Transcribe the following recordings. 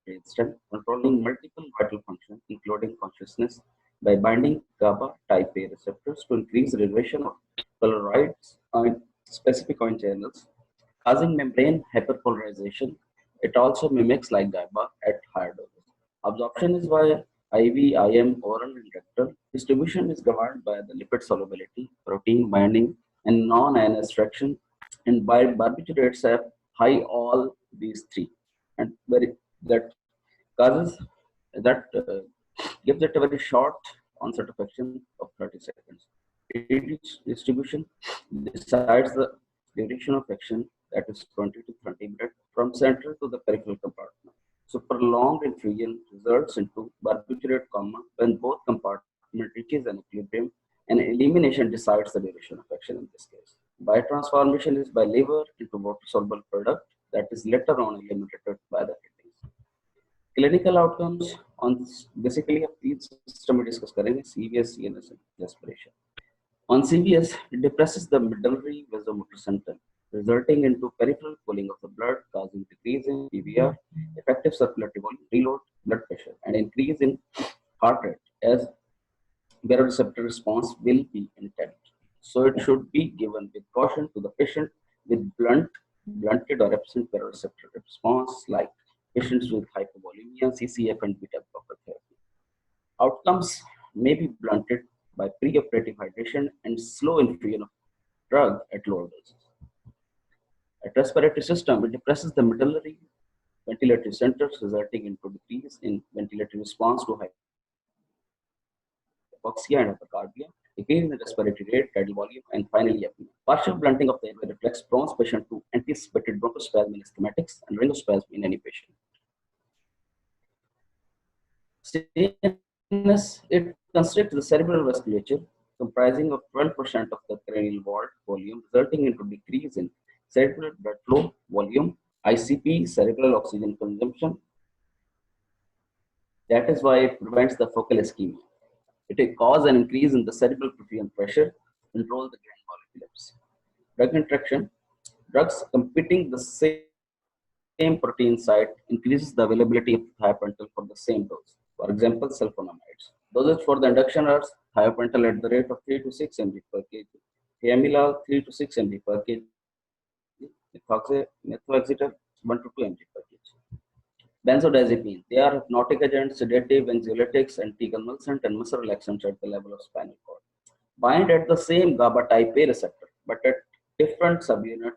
brainstem, controlling multiple vital functions, including consciousness, by binding GABA type A receptors to increase regulation of polarized ion specific ion channels, causing membrane hyperpolarization. It also mimics like GABA at higher doses. Absorption is via IV, IM, oral, and rectal. Distribution is governed by the lipid solubility, protein binding, and non-ionized fraction. And barbiturates have high all these three, and very that causes that gives it a very short onset of action of 30 seconds. Each distribution decides the duration of action, that is 20 to 30 minutes, from central to the peripheral compartment. So prolonged infusion results into barbiturate coma when both compartment reaches an equilibrium, and elimination decides the duration of action in this case. Biotransformation is by liver into water-soluble product that is later on eliminated by the kidneys. Clinical outcomes on basically of these system we discuss करेंगे CVS, CNS, and respiration. On CVS, it depresses the medullary vasomotor center, resulting into peripheral cooling of the blood, causing decrease in PVR, effective circulatory volume, reload blood pressure, and increase in heart rate as baroreceptor response will be intact. So it should be given with caution to the patient with blunted or absent baroreceptor response, like patients with hypovolemia, CCF, and beta blocker therapy. Outcomes may be blunted by preoperative hydration and slow infusion of drug at lower doses. At respiratory system, it depresses the medullary ventilatory centers, resulting into decrease in ventilatory response to hypoxia and hypercarbia, decrease in the respiratory rate, tidal volume, and finally apnea. Partial blunting of the airway reflex prone patient to anticipated bronchospasm in schematics and rhingospasm in any patient. CNS, it constricts the cerebral vasculature, comprising of 12% of the cranial vault volume, resulting into decrease in cerebral blood flow volume, ICP, cerebral oxygen consumption. That is why it prevents the focal ischemia. It will cause an increase in the cerebral perfusion pressure, control the grand mal epilepsy. Drug interaction, drugs competing the same protein site increases the availability of thiopental for the same dose. For example, sulfonamides. Dosage for the induction are thiopental at the rate of 3 to 6 mg per kg, thiamidol 3 to 6 mg per kg, methotrexate 1 to 2 mg per kg. Benzodiazepine. They are hypnotic agents, sedative, anxiolytics, anticonvulsant, and muscle relaxants at the level of spinal cord. Bind at the same GABA type A receptor, but at different subunit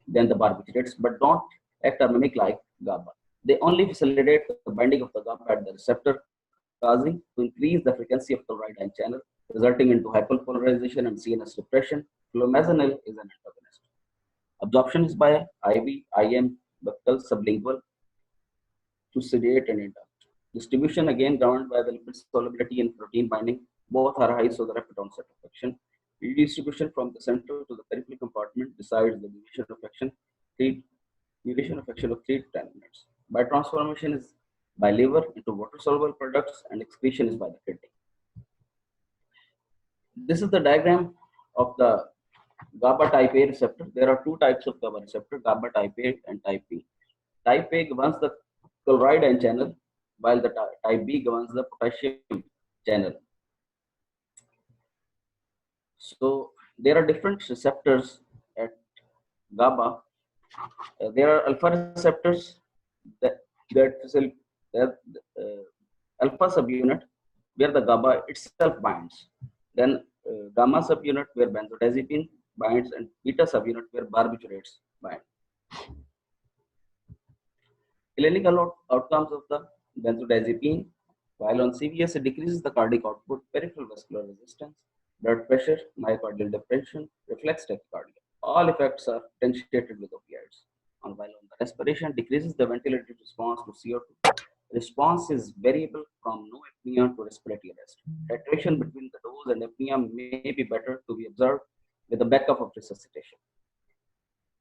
than the barbiturates, but don't act or mimic like GABA. They only facilitate the binding of the GABA at the receptor, causing to increase the frequency of the right ion channel, resulting into hyperpolarization and CNS depression. Clomazonil is an antagonist. Absorption is by IV, IM, buccal, sublingual to sedate and induct. Distribution again governed by the lipid solubility and protein binding. Both are high, so the rapid onset of action. Redistribution from the central to the peripheral compartment decides the duration of action. Duration of action of 3 to 10 minutes. Biotransformation is by liver into water-soluble products, and excretion is by the kidney. This is the diagram of the GABA type A receptor. There are two types of GABA receptor, GABA type A and type B. Type A governs the chloride ion channel, while the type B governs the potassium channel. So there are different receptors at GABA. There are alpha receptors that alpha subunit where the GABA itself binds. Then gamma subunit where benzodiazepine binds, and beta subunit where barbiturates bind. Clinical outcomes of the benzodiazepine. While on CVS, it decreases the cardiac output, peripheral vascular resistance, blood pressure, myocardial depression, reflex tachycardia. All effects are potentiated with opioids. And while on the respiration, decreases the ventilatory response to CO2. Response is variable from no apnea to respiratory arrest. Titration between the dose and apnea may be better to be observed with the backup of resuscitation.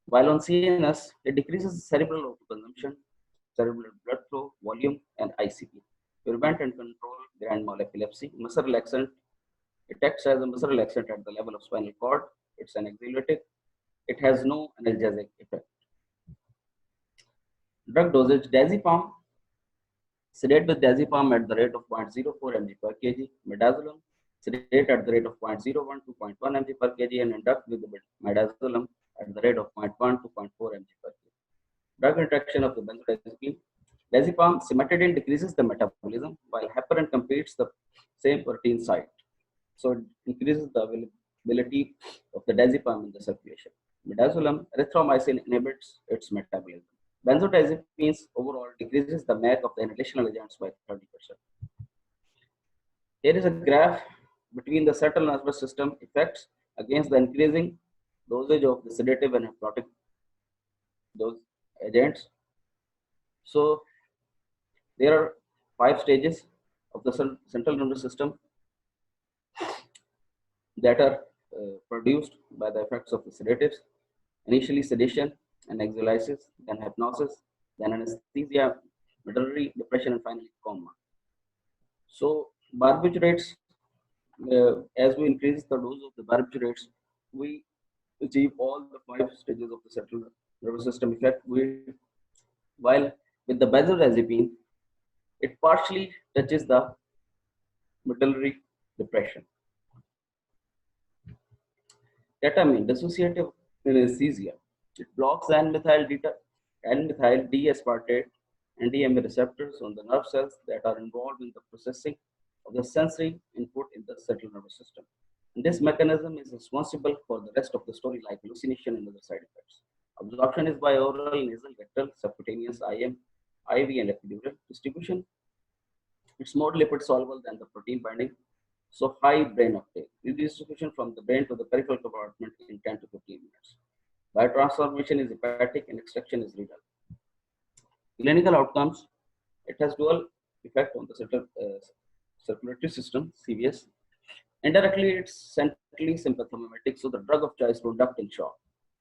While on CNS, it decreases cerebral consumption, cerebral blood flow, volume, and ICP. Prevent and control grand mal epilepsy. Muscle relaxant. It acts as a muscle relaxant at the level of spinal cord. It's an anxiolytic. It has no analgesic effect. Drug dosage. Diazepam sedate with diazepam at the rate of 0.04 mg per kg, midazolam, sedate at the rate of 0.01 to 0.1 mg per kg, and induct with the midazolam at the rate of 0.1 to 0.4 mg per kg. Drug interaction of the benzodiazepine. Diazepam cimetidine decreases the metabolism while heparin competes the same protein site. So it increases the availability of the diazepam in the circulation. Midazolam, erythromycin inhibits its metabolism. Benzodiazepines overall decreases the MAC of the inhalational agents by 30%. Here is a graph between the central nervous system effects against the increasing dosage of the sedative and hypnotic those agents. So there are 5 stages of the central nervous system that are produced by the effects of the sedatives. Initially sedation and anxiolysis, then hypnosis, then anesthesia, medullary depression, and finally coma. So barbiturates, as we increase the dose of the barbiturates, we achieve all the 5 stages of the central nervous system effect. While with the benzodiazepine, it partially touches the medullary depression. Ketamine, dissociative anesthesia. It blocks N-methyl D-aspartate and DMA receptors on the nerve cells that are involved in the processing of the sensory input in the central nervous system. And this mechanism is responsible for the rest of the story, like hallucination and other side effects. Absorption is by oral, nasal, rectal, subcutaneous, IM, IV, and epidural. Distribution, it's more lipid soluble than the protein binding, so high brain uptake. Redistribution from the brain to the peripheral compartment in 10 to 15 minutes. Biotransformation is hepatic and extraction is renal. Clinical outcomes, it has dual effect on the circulatory system, CVS. Indirectly, it's centrally sympathomimetic, so the drug of choice to induct in shock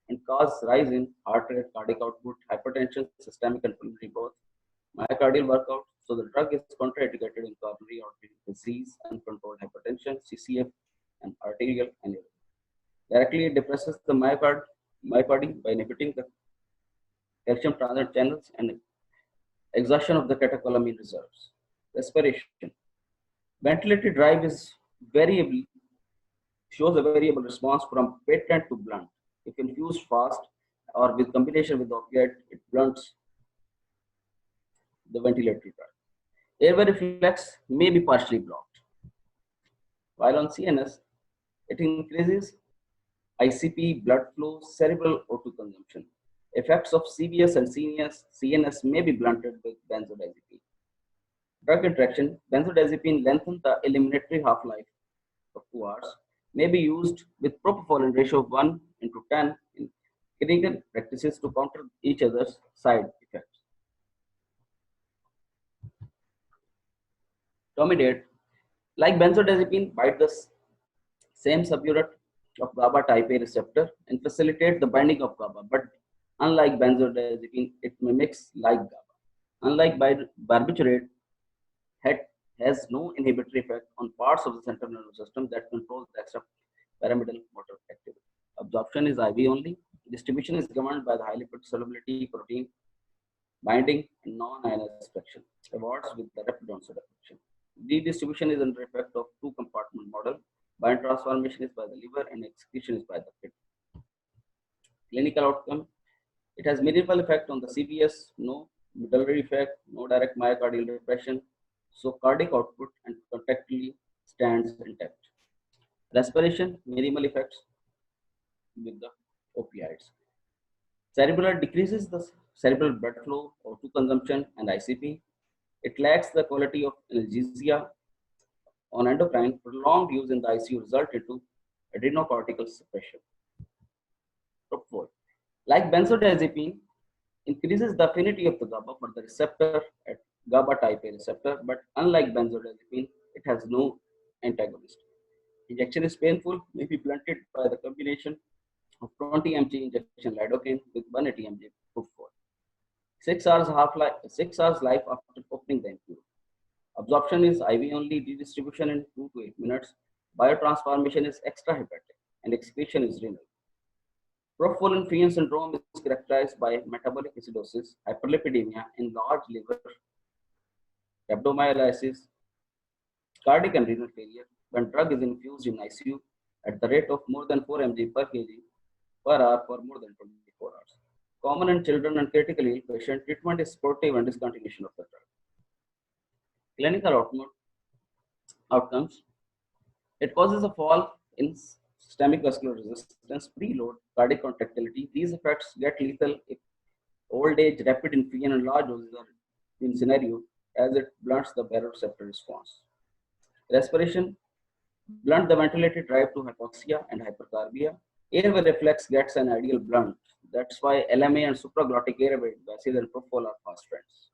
and cause rise in heart rate, cardiac output, hypertension, systemic and pulmonary both, myocardial workout. So the drug is contraindicated in coronary artery disease, uncontrolled hypertension, CCF, and arterial aneurysm. Directly, it depresses the myocardium by inhibiting the calcium transit channels and exhaustion of the catecholamine reserves. Respiration. Ventilated drive is variable, shows a variable response from patent to blunt. If infused fast or with combination with opiate, it blunts the ventilatory drive. Airway reflex may be partially blocked. While on CNS, it increases ICP, blood flow, cerebral O2 consumption. Effects of CVS and CNS may be blunted with benzodiazepine. Drug interaction, benzodiazepine lengthens the eliminatory half-life of 2 hours, may be used with propofol ratio of 1:10 in clinical practices to counter each other's side effects. Tomidate, like benzodiazepine, bind the same subunit of GABA type A receptor and facilitate the binding of GABA, but unlike benzodiazepine, it mimics like GABA. Unlike barbiturate, has no inhibitory effect on parts of the central nervous system that controls the extrapyramidal motor activity. Absorption is IV only. Distribution is governed by the high lipid solubility, protein binding, and non-ionized fraction. Awards with the rapid onset of action. Redistribution is under effect of 2-compartment model. Biotransformation is by the liver and excretion is by the kidney. Clinical outcome, it has minimal effect on the CVS, no medullary effect, no direct myocardial depression, so cardiac output and contractility stands intact. Respiration, minimal effects with the opioids. Cerebral decreases the cerebral blood flow, O2 consumption, and ICP. It lacks the quality of analgesia on endocrine. Prolonged use in the ICU result into adrenocortical suppression. Propofol, like benzodiazepine, increases the affinity of the GABA for the receptor at GABA type A receptor, but unlike benzodiazepine, it has no antagonist. Injection is painful, may be blunted by the combination of 20 mg injection lidocaine with 180 mg propofol. 6 hours half-life, 6 hours life after opening the ampoule. Absorption is IV only, redistribution in 2 to 8 minutes. Biotransformation is extrahepatic and excretion is renal. Propofol-Fien syndrome is characterized by metabolic acidosis, hyperlipidemia, enlarged liver, rhabdomyolysis, cardiac and renal failure, when drug is infused in ICU at the rate of more than 4 mg per kg per hour for more than 24 hours. Common in children and critically ill patients, treatment is supportive and discontinuation of the drug. Clinical outcomes. It causes a fall in systemic vascular resistance, preload, cardiac contractility. These effects get lethal if old age, rapid infusion, and large doses are in scenario as it blunts the baroreceptor response. Respiration, blunt the ventilated drive to hypoxia and hypercarbia. Airway reflex gets an ideal blunt. That's why LMA and supraglottic airway gases and propofol are fast friends.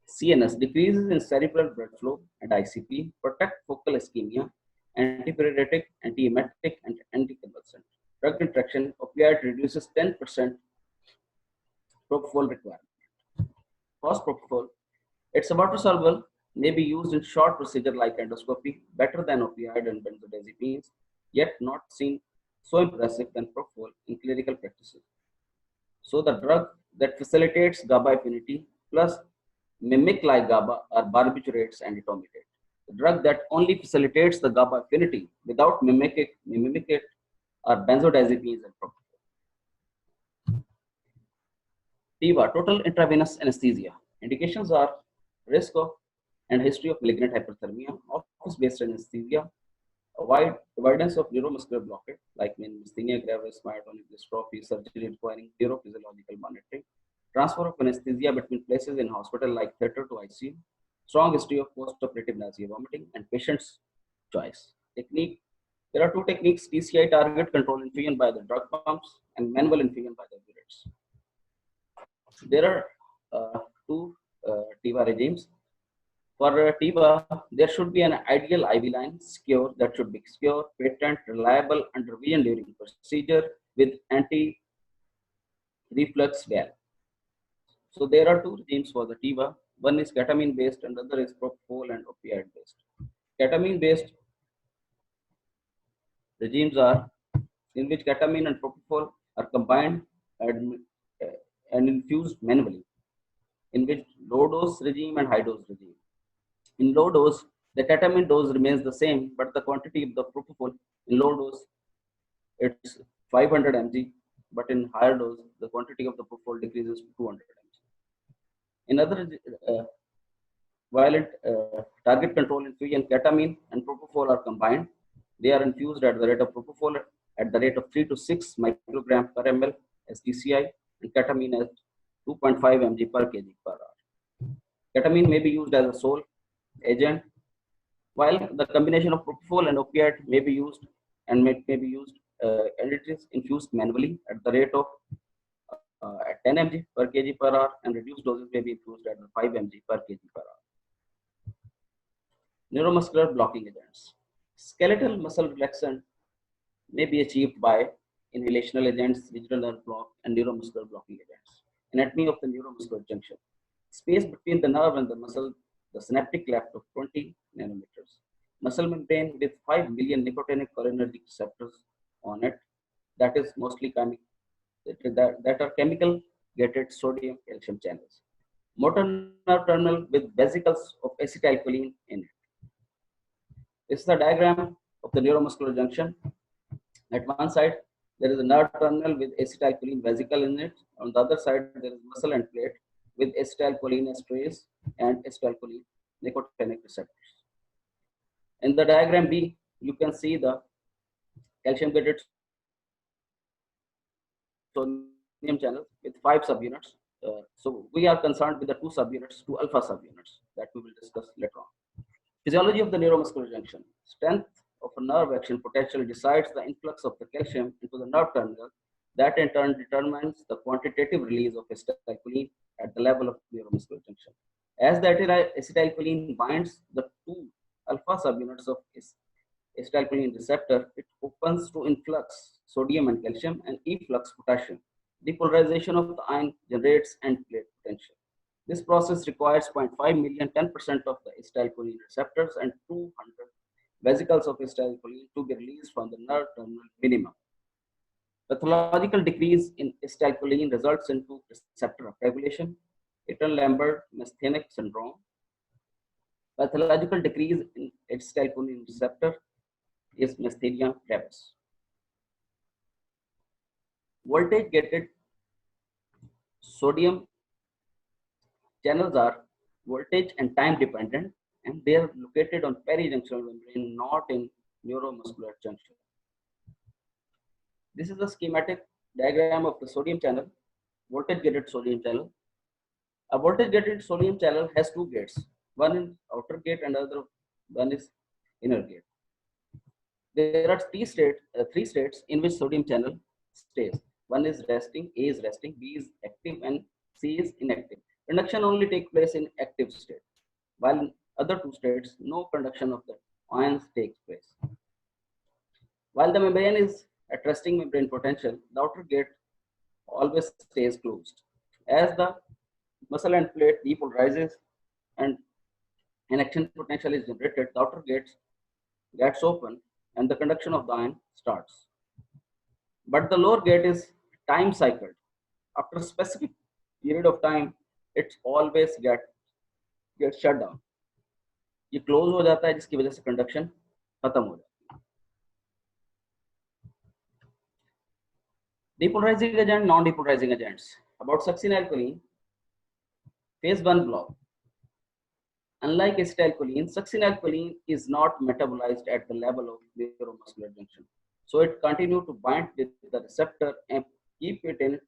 CNS decreases in cerebral blood flow and ICP, protect focal ischemia, antipyretic, antiemetic, and anticonvulsant. Drug interaction, opioid reduces 10% propofol requirement. Fast propofol, it's a water soluble, may be used in short procedure like endoscopy, better than opioid and benzodiazepines, yet not seen so impressive than propofol in clinical practices. So the drug that facilitates GABA affinity plus mimic like GABA are barbiturates and etomitate. The drug that only facilitates the GABA affinity without mimic it are benzodiazepines and propofol. TIVA, total intravenous anesthesia. Indications are risk of and history of malignant hyperthermia, office-based anesthesia, a wide evidence of neuromuscular blockage, like myasthenia gravis, myotonic dystrophy, surgery requiring neurophysiological monitoring, transfer of anesthesia between places in hospital like theater to ICU, strong history of post-operative nausea, vomiting, and patient's choice. Technique, there are two techniques, TCI target control infusion by the drug pumps and manual infusion by the burettes. There are two TIVA regimes. For TIVA, there should be an ideal IV line, secure, that should be secure, patent, reliable, under vision during procedure with anti-reflux valve. So there are two regimes for the TIVA. One is ketamine based and other is propofol and opioid based. Ketamine based regimes are in which ketamine and propofol are combined and infused manually, in which low dose regime and high dose regime. In low dose, the ketamine dose remains the same, but the quantity of the propofol in low dose, it's 500 mg, but in higher dose, the quantity of the propofol decreases to 200 mg. In other violent target control infusion, ketamine and propofol are combined. They are infused at the rate of propofol at the rate of 3 to 6 microgram per ml as TCI and ketamine at 2.5 mg per kg per hour. Ketamine may be used as a sole agent, while the combination of propofol and opioid may be used and may be used and it is infused manually at the rate of 10 mg per kg per hour, and reduced doses may be infused at 5 mg per kg per hour. Neuromuscular blocking agents. Skeletal muscle relaxant may be achieved by inhalational agents, digital nerve block, and neuromuscular blocking agents. Anatomy of the neuromuscular junction. Space between the nerve and the muscle, the synaptic cleft of 20 nanometers. Muscle membrane with 5 million nicotinic cholinergic receptors on it, that is mostly that are chemical gated sodium calcium channels. Motor nerve terminal with vesicles of acetylcholine in it. This is the diagram of the neuromuscular junction. At one side, there is a nerve terminal with acetylcholine vesicle in it. On the other side, there is muscle end plate with acetylcholinesterase and acetylcholine nicotinic receptors. In the diagram B, you can see the calcium gated sodium channel with 5 subunits. So we are concerned with the 2 subunits, 2 alpha subunits that we will discuss later on. Physiology of the neuromuscular junction. Strength of a nerve action potential decides the influx of the calcium into the nerve terminal. That in turn determines the quantitative release of acetylcholine at the level of neuromuscular junction. As the acetylcholine binds the 2 alpha subunits of acetylcholine receptor, it opens to influx sodium and calcium and efflux potassium. Depolarization of the ion generates end plate potential. This process requires 0.5 million, 10% of the acetylcholine receptors and 200 vesicles of acetylcholine to be released from the nerve terminal minimum. Pathological decrease in acetylcholine results into receptor upregulation, Eaton-Lambert myasthenic syndrome, Pathological decrease in acetylcholine receptor is Neisseria brevis. Voltage gated sodium channels are voltage and time dependent, and they are located on perijunctional membrane, not in neuromuscular junction. This is a schematic diagram of the sodium channel, voltage gated sodium channel. A voltage gated sodium channel has two gates, one in outer gate and other one is inner gate. There are three states in which sodium channel stays. One is resting, A is resting, B is active, and C is inactive. Conduction only takes place in active state, while in other two states, no conduction of the ions takes place. While the membrane is at resting membrane potential, the outer gate always stays closed. As the muscle and plate depolarizes and an action potential is generated, the outer gets open and the conduction of the ion starts. But the lower gate is time cycled. After a specific period of time, it always gets shut down. ये close हो जाता है जिसकी वजह से conduction खत्म हो जाती है. Depolarizing agent, non-depolarizing agents. About succinylcholine, phase 1 block. Unlike acetylcholine, succinylcholine is not metabolized at the level of neuromuscular junction. So it continues to bind with the receptor and keep it in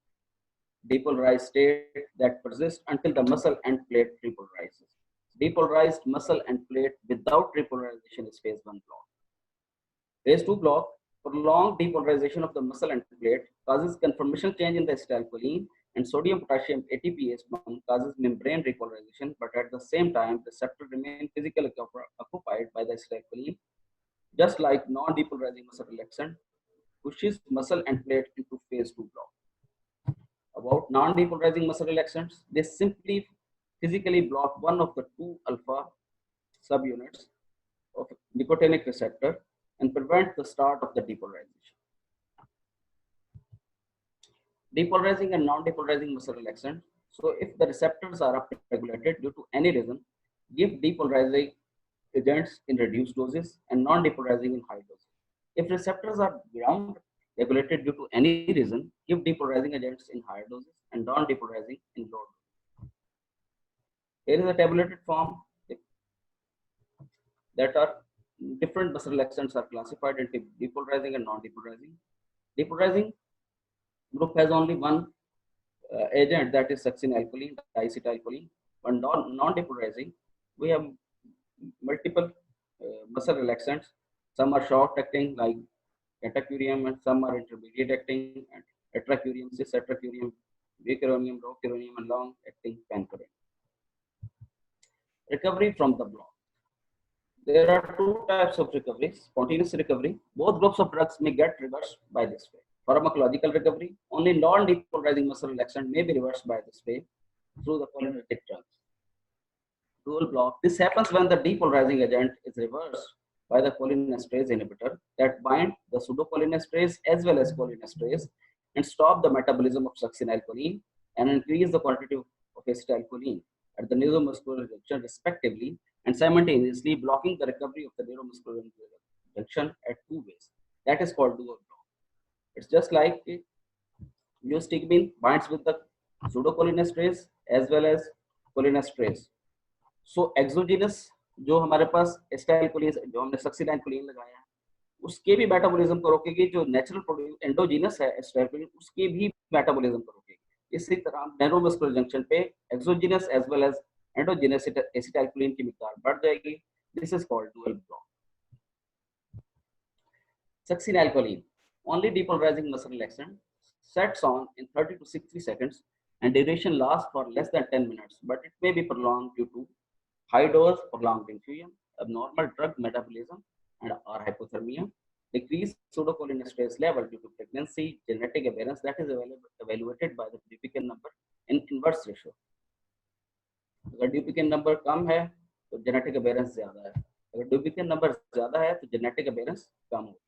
depolarized state that persists until the muscle and plate repolarizes. Depolarized muscle and plate without repolarization is phase 1 block. Phase 2 block, prolonged depolarization of the muscle and plate causes conformational change in the acetylcholine, and sodium potassium ATPase causes membrane repolarization, but at the same time, the receptor remains physically occupied by the acetylcholine, just like non-depolarizing muscle relaxant pushes muscle and plate into phase 2 block. About non-depolarizing muscle relaxants, they simply physically block one of the two alpha subunits of nicotinic receptor and prevent the start of the depolarization. Depolarizing and non-depolarizing muscle relaxant. So if the receptors are upregulated due to any reason, give depolarizing agents in reduced doses and non-depolarizing in high doses. If receptors are ground regulated due to any reason, give depolarizing agents in higher doses and non-depolarizing in low doses. Here is a tabulated form that are different muscle relaxants are classified into depolarizing and non-depolarizing. Depolarizing group has only one agent, that is succinylcholine, diacetylcholine. But non-depolarizing, we have multiple muscle relaxants. Some are short acting like catecurium, and some are intermediate acting and atracurium, cis-atracurium, vicuronium, rocuronium, and long acting pancuronium. Recovery from the block. There are two types of recovery: spontaneous recovery. Both groups of drugs may get reversed by this way. Pharmacological recovery, only non-depolarizing muscle relaxant may be reversed by this way through the cholinergic drugs. Dual block. This happens when the depolarizing agent is reversed by the cholinesterase inhibitor that bind the pseudocholinesterase as well as cholinesterase and stop the metabolism of succinylcholine and increase the quantity of acetylcholine at the neuromuscular junction respectively, and simultaneously blocking the recovery of the neuromuscular junction at two ways. That is called dual block. It's just like neostigmine binds with the pseudocholinesterase as well as cholinesterase. So exogenous जो हमारे पास acetylcholine जो हमने सक्सिनाइलकोलिन लगाया है उसके भी metabolism को रोकेगी, जो नेचुरल प्रोड्यूस एंडोजीनस है एसिटाइलकोलिन उसके भी मेटाबॉलिज्म को रोकेगी. इसी तरह न्यूरोमस्कुलर जंक्शन पे exogenous as well as endogenous acetylcholine की मिकदार बढ़ जाएगी. This is called dual block. Succinylcholine, only depolarizing muscle relaxant, sets on in 30 to 60 seconds and duration lasts for less than 10 minutes, but it may be prolonged due to high dose, prolonged infusion, abnormal drug metabolism, and or hypothermia, decreased pseudocholinesterase level due to pregnancy, genetic aberrance that is evaluated by the Dupuytren number in inverse ratio. अगर Dupuytren number कम है तो genetic aberrance ज़्यादा है, अगर Dupuytren number ज़्यादा है तो genetic aberrance कम होगी.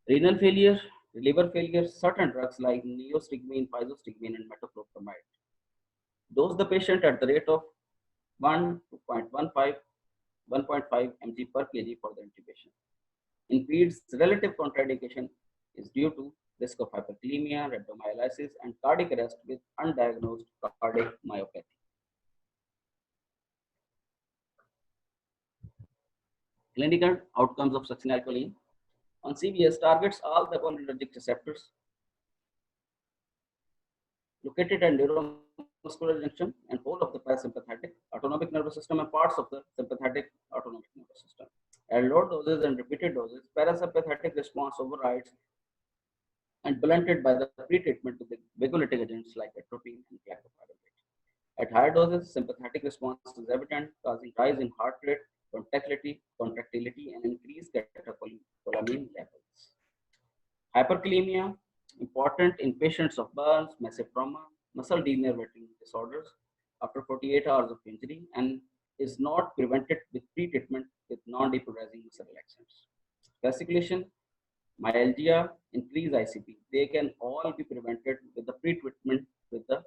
Renal failure, liver failure, certain drugs like neostigmine, physostigmine, and metoclopramide dose the patient at the rate of 1 to 0.15 1.5 mg per kg for the intubation. In peds, relative contraindication is due to risk of hyperkalemia, rhabdomyolysis, and cardiac arrest with undiagnosed cardiac myopathy. Clinical outcomes of succinylcholine on CVS targets all the cholinergic receptors located at neuromuscular junction and whole of the parasympathetic autonomic nervous system and parts of the sympathetic autonomic nervous system. At low doses and repeated doses, parasympathetic response overrides and blunted by the pre-treatment with the vagolytic agents like atropine and glycopyrrolate. At higher doses, sympathetic response is evident, causing rise in heart rate, contractility, and increased catecholamine levels. Hyperkalemia, important in patients of burns, massive trauma, muscle denervating disorders after 48 hours of injury, and is not prevented with pre-treatment with non-depolarizing muscle relaxants. Fasciculation, myalgia, increased ICP. They can all be prevented with the pre-treatment with the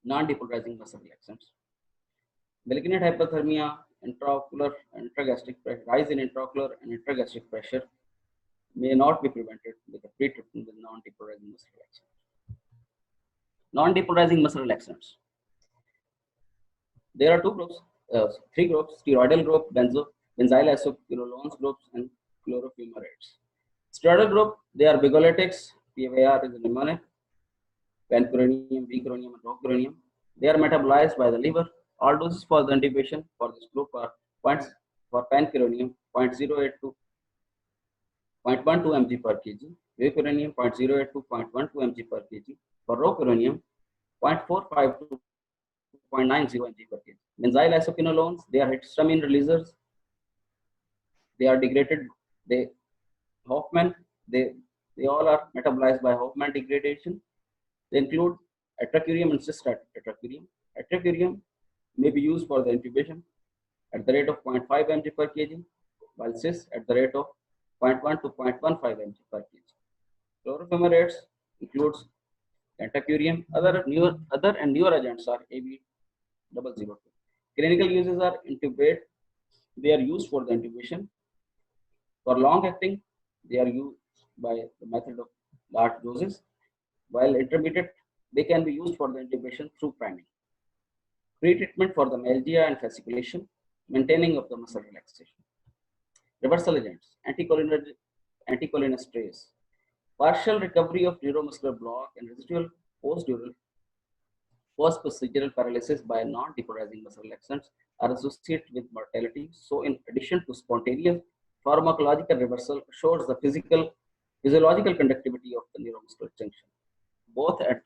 non-depolarizing muscle relaxants. Malignant hypothermia, intraocular and intragastric pressure, rise in intraocular and intragastric pressure may not be prevented with the pre-treatment with non-depolarizing muscle relaxants. Non-depolarizing muscle relaxants. There are three groups: steroidal group, benzyl isoquinolones groups, and chlorofumarates. Steroidal group, they are vigolytics. PVR is a mnemonic. Pancuronium, vicuronium, and rocuronium. They are metabolized by the liver. All doses for the intubation for this group are points for pancuronium 0.08 to 0.12 mg per kg, vicuronium 0.08 to 0.12 mg per kg, for rocuronium 0.45 to 0.90 mg per kg. Benzyl isoquinolones, they are histamine releasers. They are degraded. They all are metabolized by Hoffman degradation. They include atracurium and cis-atracurium. Atracurium may be used for the intubation at the rate of 0.5 mg per kg, while cis at the rate of 0.1 to 0.15 mg per kg. Chlorofumarates includes atracurium. Other and newer agents are AB002. Clinical uses are intubate. They are used for the intubation. For long acting, they are used by the method of large doses, while intermediate, they can be used for the intubation through priming. Pre-treatment for the myalgia and fasciculation, maintaining of the muscle relaxation. Reversal agents, anticholinesterase, partial recovery of neuromuscular block and residual post-procedural paralysis by non-depolarizing muscle relaxants are associated with mortality. So, in addition to spontaneous pharmacological reversal, shows the physiological conductivity of the neuromuscular junction. But at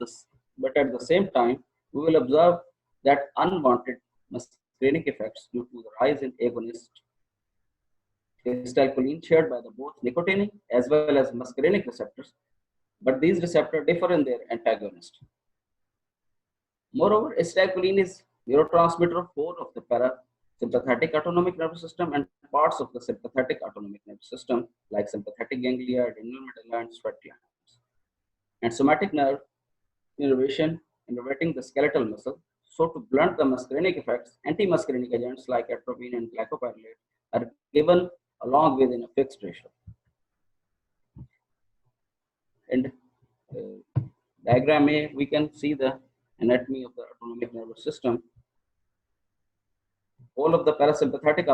the same time, we will observe that unwanted muscarinic effects due to the rise in agonist acetylcholine shared by the both nicotinic as well as muscarinic receptors, but these receptors differ in their antagonist. Moreover, acetylcholine is neurotransmitter of core of the parasympathetic autonomic nervous system and parts of the sympathetic autonomic nervous system like sympathetic ganglia, adrenal medulla, and sweat glands. And somatic nerve innervating the skeletal muscle. So to blunt the muscarinic effects, anti-muscarinic agents like atropine and glycopyrrolate are given along with in a fixed ratio. And diagram A, we can see the anatomy of the autonomic nervous system. All of the parasympathetic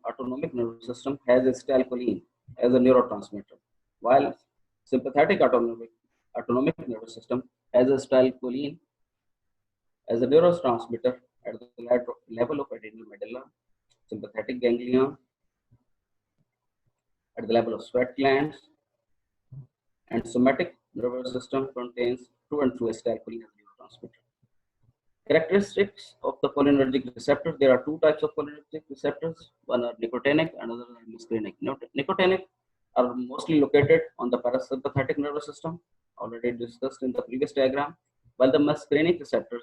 autonomic nervous system has acetylcholine as a neurotransmitter, while sympathetic autonomic nervous system has acetylcholine as a neurotransmitter at the level of adrenal medulla, sympathetic ganglia, at the level of sweat glands, and somatic nervous system contains through and through acetylcholine as a neurotransmitter. Characteristics of the cholinergic receptors. There are two types of cholinergic receptors. One are nicotinic, another are muscarinic. Nicotinic are mostly located on the parasympathetic nervous system, already discussed in the previous diagram, while the muscarinic receptors,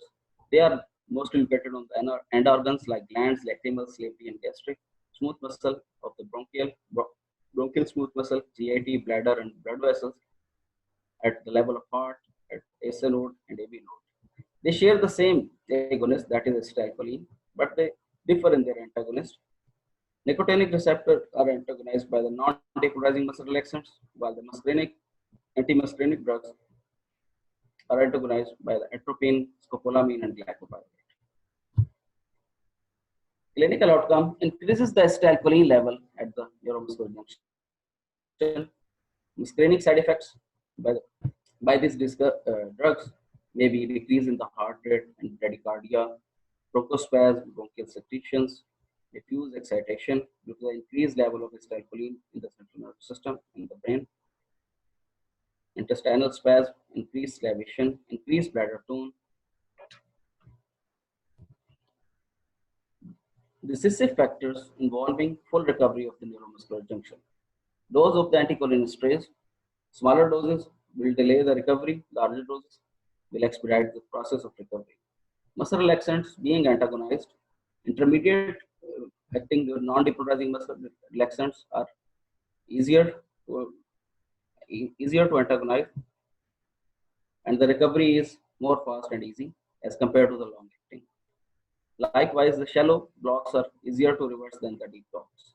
they are mostly located on the end organs like glands, lacrimal, salivary, and gastric, smooth muscle of the bronchial smooth muscle, GIT, bladder, and blood vessels at the level of heart, at ASA node and AB node. They share the same agonist, that is acetylcholine, but they differ in their antagonist. Nicotinic receptors are antagonized by the non-depolarizing muscle relaxants, while the muscarinic antimuscarinic drugs are antagonized by the atropine, scopolamine, and glycopyrrolate. Clinical outcome increases the acetylcholine level at the neuromuscular junction. Muscarinic side effects by, by these drugs may be decrease in the heart rate and bradycardia, bronchospasm, bronchial secretions, diffuse excitation due to the increased level of acetylcholine in the central nervous system in the brain, intestinal spasm, increased salivation, increased bladder tone. Decisive factors involving full recovery of the neuromuscular junction. Dose of the anticholinesterase. Smaller doses will delay the recovery, larger doses will expedite the process of recovery. Muscle relaxants being antagonized, intermediate acting non-depolarizing muscle relaxants are easier to, easier to antagonize, and the recovery is more fast and easy as compared to the long acting. Likewise, the shallow blocks are easier to reverse than the deep blocks.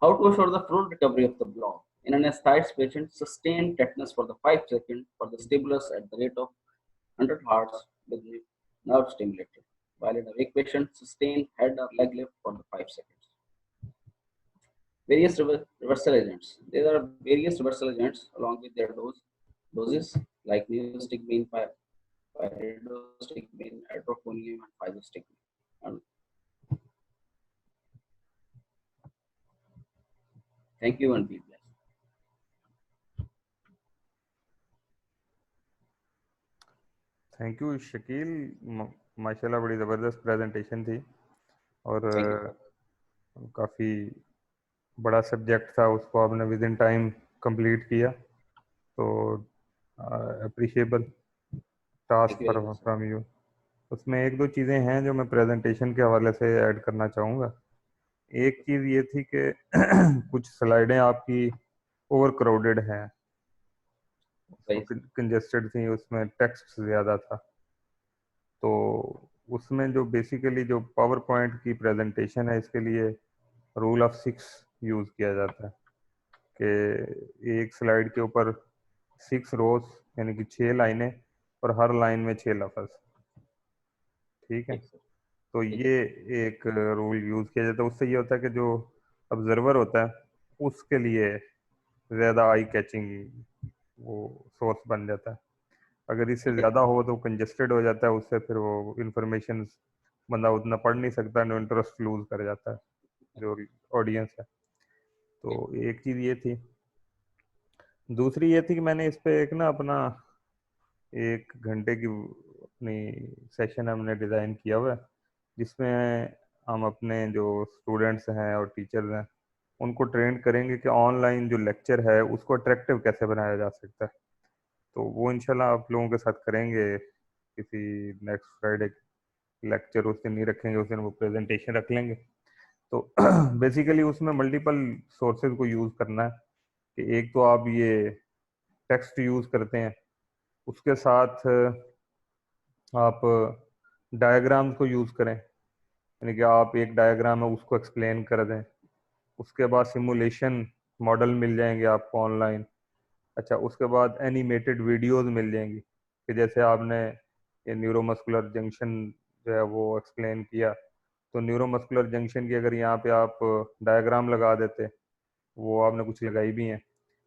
How to assure the full recovery of the block? In an ascites patient, sustain tetanus for the 5 seconds for the stimulus at the rate of 100 Hz with nerve stimulator, while in a weak patient, sustain head or leg lift for the 5 seconds. Various reversal agents. There are various reversal agents along with their doses like neostigmine, pyridostigmine, atroponium, and physostigmine. Thank you and be blessed. Thank you Shakeel, माशाल्लाह बड़ी ज़बरदस्त presentation थी और काफ़ी बड़ा subject था, उसको आपने विद इन टाइम कंप्लीट किया, तो अप्रिशिएबल टास्क फ्रॉम यू। उसमें एक दो चीज़ें हैं जो मैं प्रेजेंटेशन के हवाले से ऐड करना चाहूँगा। एक चीज़ ये थी कि कुछ स्लाइडें आपकी ओवर क्राउडेड हैं, कंजेस्टेड थी, उसमें टेक्स्ट ज़्यादा था, तो उसमें जो बेसिकली जो पावर पॉइंट की प्रेजेंटेशन है इसके लिए रूल ऑफ 6 यूज़ किया जाता है कि एक स्लाइड के ऊपर 6 रोज यानी कि 6 लाइनें और हर लाइन में 6 लफ्ज़, ठीक है। तो ये एक रूल यूज़ किया जाता है। उससे ये होता है कि जो ऑब्जर्वर होता है उसके लिए ज़्यादा आई कैचिंग वो सोर्स बन जाता है। अगर इससे ज़्यादा हो तो कंजेस्टेड हो जाता है, उससे फिर वो इंफॉर्मेशन बंदा उतना पढ़ नहीं सकता, नो इंटरेस्ट लूज कर जाता है जो ऑडियंस है। तो एक चीज़ ये थी। दूसरी ये थी कि मैंने इस पे एक ना अपना 1 घंटे की अपनी सेशन हमने डिज़ाइन किया हुआ है, जिसमें हम अपने जो स्टूडेंट्स हैं और टीचर्स हैं उनको ट्रेन करेंगे कि ऑनलाइन जो लेक्चर है उसको अट्रैक्टिव कैसे बनाया जा सकता है। तो वो इंशाल्लाह आप लोगों के साथ करेंगे किसी नेक्स्ट फ्राइडे लेक्चर, उस दिन नहीं रखेंगे, उस दिन वो प्रेजेंटेशन रख लेंगे। तो बेसिकली उसमें मल्टीपल सोर्सेज को यूज़ करना है कि एक तो आप ये टेक्स्ट यूज़ करते हैं, उसके साथ आप डायग्राम्स को यूज़ करें, यानी कि आप एक डायग्राम है उसको एक्सप्लेन कर दें। उसके बाद सिमुलेशन मॉडल मिल जाएंगे आपको ऑनलाइन। अच्छा, उसके बाद एनिमेटेड वीडियोस मिल जाएंगी कि जैसे आपने ये न्यूरोमस्कुलर जंक्शन जो है वो एक्सप्लेन किया, तो न्यूरोमस्कुलर जंक्शन की अगर यहाँ पे आप डायग्राम लगा देते, वो आपने कुछ लगाई भी हैं।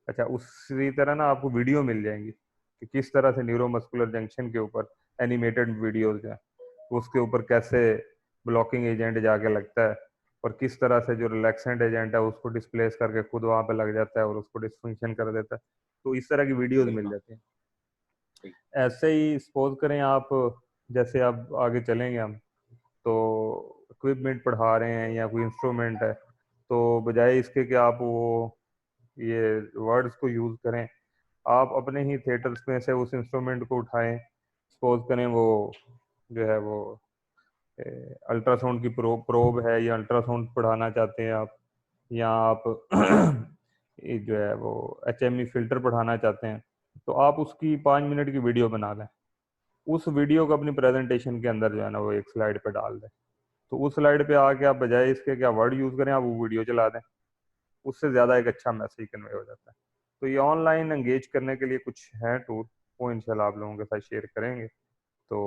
अच्छा, उसी तरह ना आपको वीडियो मिल जाएंगी कि किस तरह से न्यूरोमस्कुलर जंक्शन के ऊपर एनिमेटेड वीडियोज हैं, उसके ऊपर कैसे ब्लॉकिंग एजेंट जाके लगता है और किस तरह से जो रिलैक्सेंट एजेंट है उसको डिस्प्लेस करके खुद वहाँ पे लग जाता है और उसको डिसफंक्शन कर देता है। तो इस तरह की वीडियोज मिल जाती हैं। ऐसे ही सपोज करें आप, जैसे आप आगे चलेंगे हम, तो इक्विपमेंट पढ़ा रहे हैं या कोई इंस्ट्रूमेंट है, तो बजाय इसके कि आप वो ये वर्ड्स को यूज़ करें, आप अपने ही थिएटर्स में से उस इंस्ट्रूमेंट को उठाएं। सपोज करें वो जो है वो अल्ट्रासाउंड की प्रोब है या अल्ट्रासाउंड पढ़ाना चाहते हैं आप, या आप ये जो है वो HME फिल्टर पढ़ाना चाहते हैं, तो आप उसकी 5 मिनट की वीडियो बना लें, उस वीडियो को अपनी प्रेजेंटेशन के अंदर जो है ना वो एक स्लाइड पे डाल दें। तो उस स्लाइड पे आके आप बजाय इसके क्या वर्ड यूज़ करें, आप वो वीडियो चला दें, उससे ज़्यादा एक अच्छा मैसेज कन्वे हो जाता है। तो ये ऑनलाइन एंगेज करने के लिए कुछ है टूल, वो इंशाल्लाह आप लोगों के साथ शेयर करेंगे। तो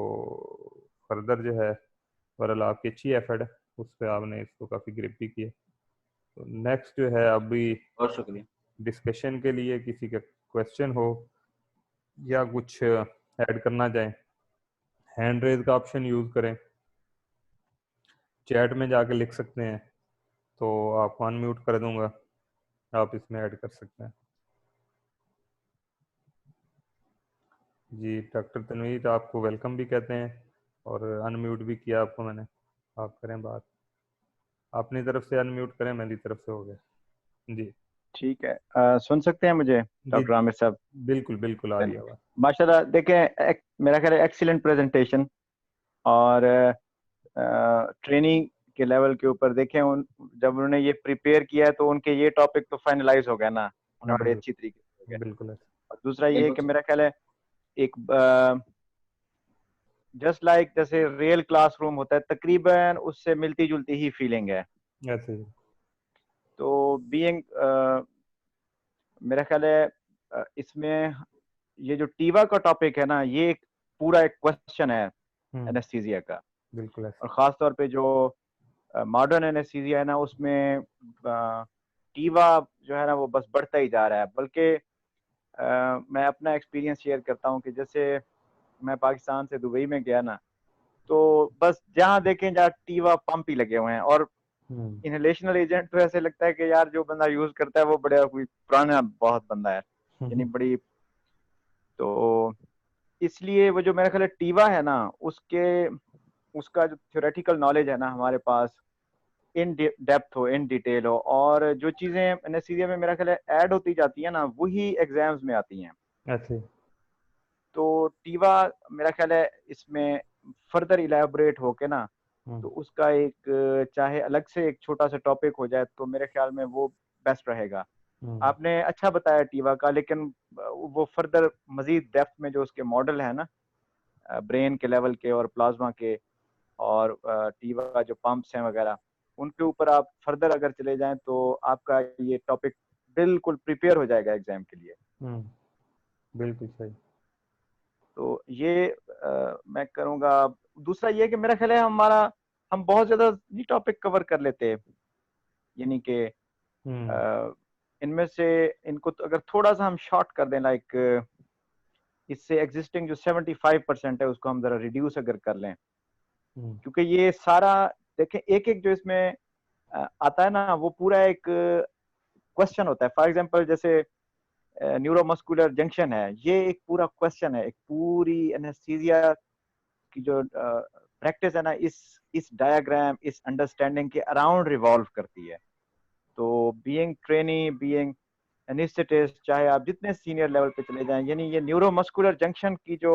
फर्दर जो है ओवरऑल आपकी अच्छी एफर्ट है, उस पर आपने इसको काफ़ी ग्रिप भी किया। तो नेक्स्ट जो है अभी बहुत शुक्रिया। डिस्कशन के लिए किसी का क्वेश्चन हो या कुछ ऐड करना चाहें, हैंड रेज का ऑप्शन यूज़ करें, चैट में जाके लिख सकते हैं, तो आपको अनम्यूट कर दूंगा, आप इसमें ऐड कर सकते हैं। जी डॉक्टर तनवीर आपको वेलकम भी कहते हैं और अनम्यूट भी किया आपको मैंने, आप करें बात, अपनी तरफ से अनम्यूट करें, मेरी तरफ से हो गया जी। ठीक है, सुन सकते हैं मुझे जी डॉक्टर आमिर साहब? बिल्कुल बिल्कुल आ रही है आवाज़। माशाल्लाह, देखें मेरा ख्याल है एक्सीलेंट प्रेजेंटेशन, और ट्रेनिंग के लेवल के ऊपर देखें जब उन्होंने ये प्रिपेयर किया है तो उनके ये टॉपिक तो फाइनलाइज हो गया ना, उन्हें हाँ बड़ी जी अच्छी तरीके से हो गया। बिल्कुल है। और दूसरा ये है कि बिल्कुल मेरा ख्याल है एक जस्ट लाइक जैसे रियल क्लासरूम होता है, तकरीबन उससे मिलती जुलती ही फीलिंग है। ऐसे ही। तो बीइंग मेरा ख्याल है इसमें ये जो टीवा का टॉपिक है ना, ये एक पूरा एक क्वेश्चन है एनेस्थीसिया का, बिल्कुल और ऐसे। ख़ास तौर पे जो मॉडर्न एनेस्थीसिया है ना, उसमें टीवा जो है ना वो बस बढ़ता ही जा रहा है। बल्कि मैं अपना एक्सपीरियंस शेयर करता हूँ कि जैसे मैं पाकिस्तान से दुबई में गया ना, तो बस जहाँ देखें जहाँ टीवा पंप ही लगे हुए हैं, और इनहेलेशनल एजेंट तो ऐसे लगता है कि यार जो बंदा यूज करता है वो बड़ा कोई पुराना बहुत बंदा है, यानी बड़ी। तो इसलिए वो जो मेरा ख्याल है टीवा है ना, उसका जो थ्योरेटिकल नॉलेज है ना हमारे पास, इन डेप्थ हो, इन डिटेल हो, और जो चीजें एनेस्थीसिया में मेरा ख्याल है ऐड होती जाती है ना, वही एग्जाम्स में आती हैं। ऐसे। तो टीवा मेरा ख्याल है इसमें फर्दर इलेबोरेट होके ना, तो उसका एक चाहे अलग से एक छोटा सा टॉपिक हो जाए तो मेरे ख्याल में वो बेस्ट रहेगा। आपने अच्छा बताया टीवा का, लेकिन वो फर्दर मजीद डेप्थ में जो उसके मॉडल है ना, ब्रेन के लेवल के और प्लाज्मा के, और टीवा जो पंप्स हैं वगैरह, उनके ऊपर आप फर्दर अगर चले जाएं तो आपका ये टॉपिक बिल्कुल प्रिपेयर हो जाएगा एग्जाम के लिए। बिल्कुल सही। तो ये मैं करूँगा। दूसरा ये कि मेरा ख्याल है हम बहुत ज्यादा ये टॉपिक कवर कर लेते हैं, यानी कि इनमें से इनको तो अगर थोड़ा सा हम शॉर्ट कर दें, लाइक इससे एग्जिस्टिंग जो 75% है उसको हम जरा रिड्यूस अगर कर लें, क्योंकि ये सारा देखें एक एक जो इसमें आता है ना, वो पूरा एक क्वेश्चन होता है। फॉर एग्जांपल जैसे न्यूरोमस्कुलर जंक्शन है, ये एक पूरा क्वेश्चन है, एक पूरी एनेस्थीसिया की जो प्रैक्टिस है ना, इस डायग्राम, इस अंडरस्टैंडिंग के अराउंड रिवॉल्व करती है। तो बीइंग ट्रेनी, बीइंग एनेस्थेटिस्ट, चाहे आप जितने सीनियर लेवल पे चले जाएं, यानी ये न्यूरोमस्कुलर जंक्शन की जो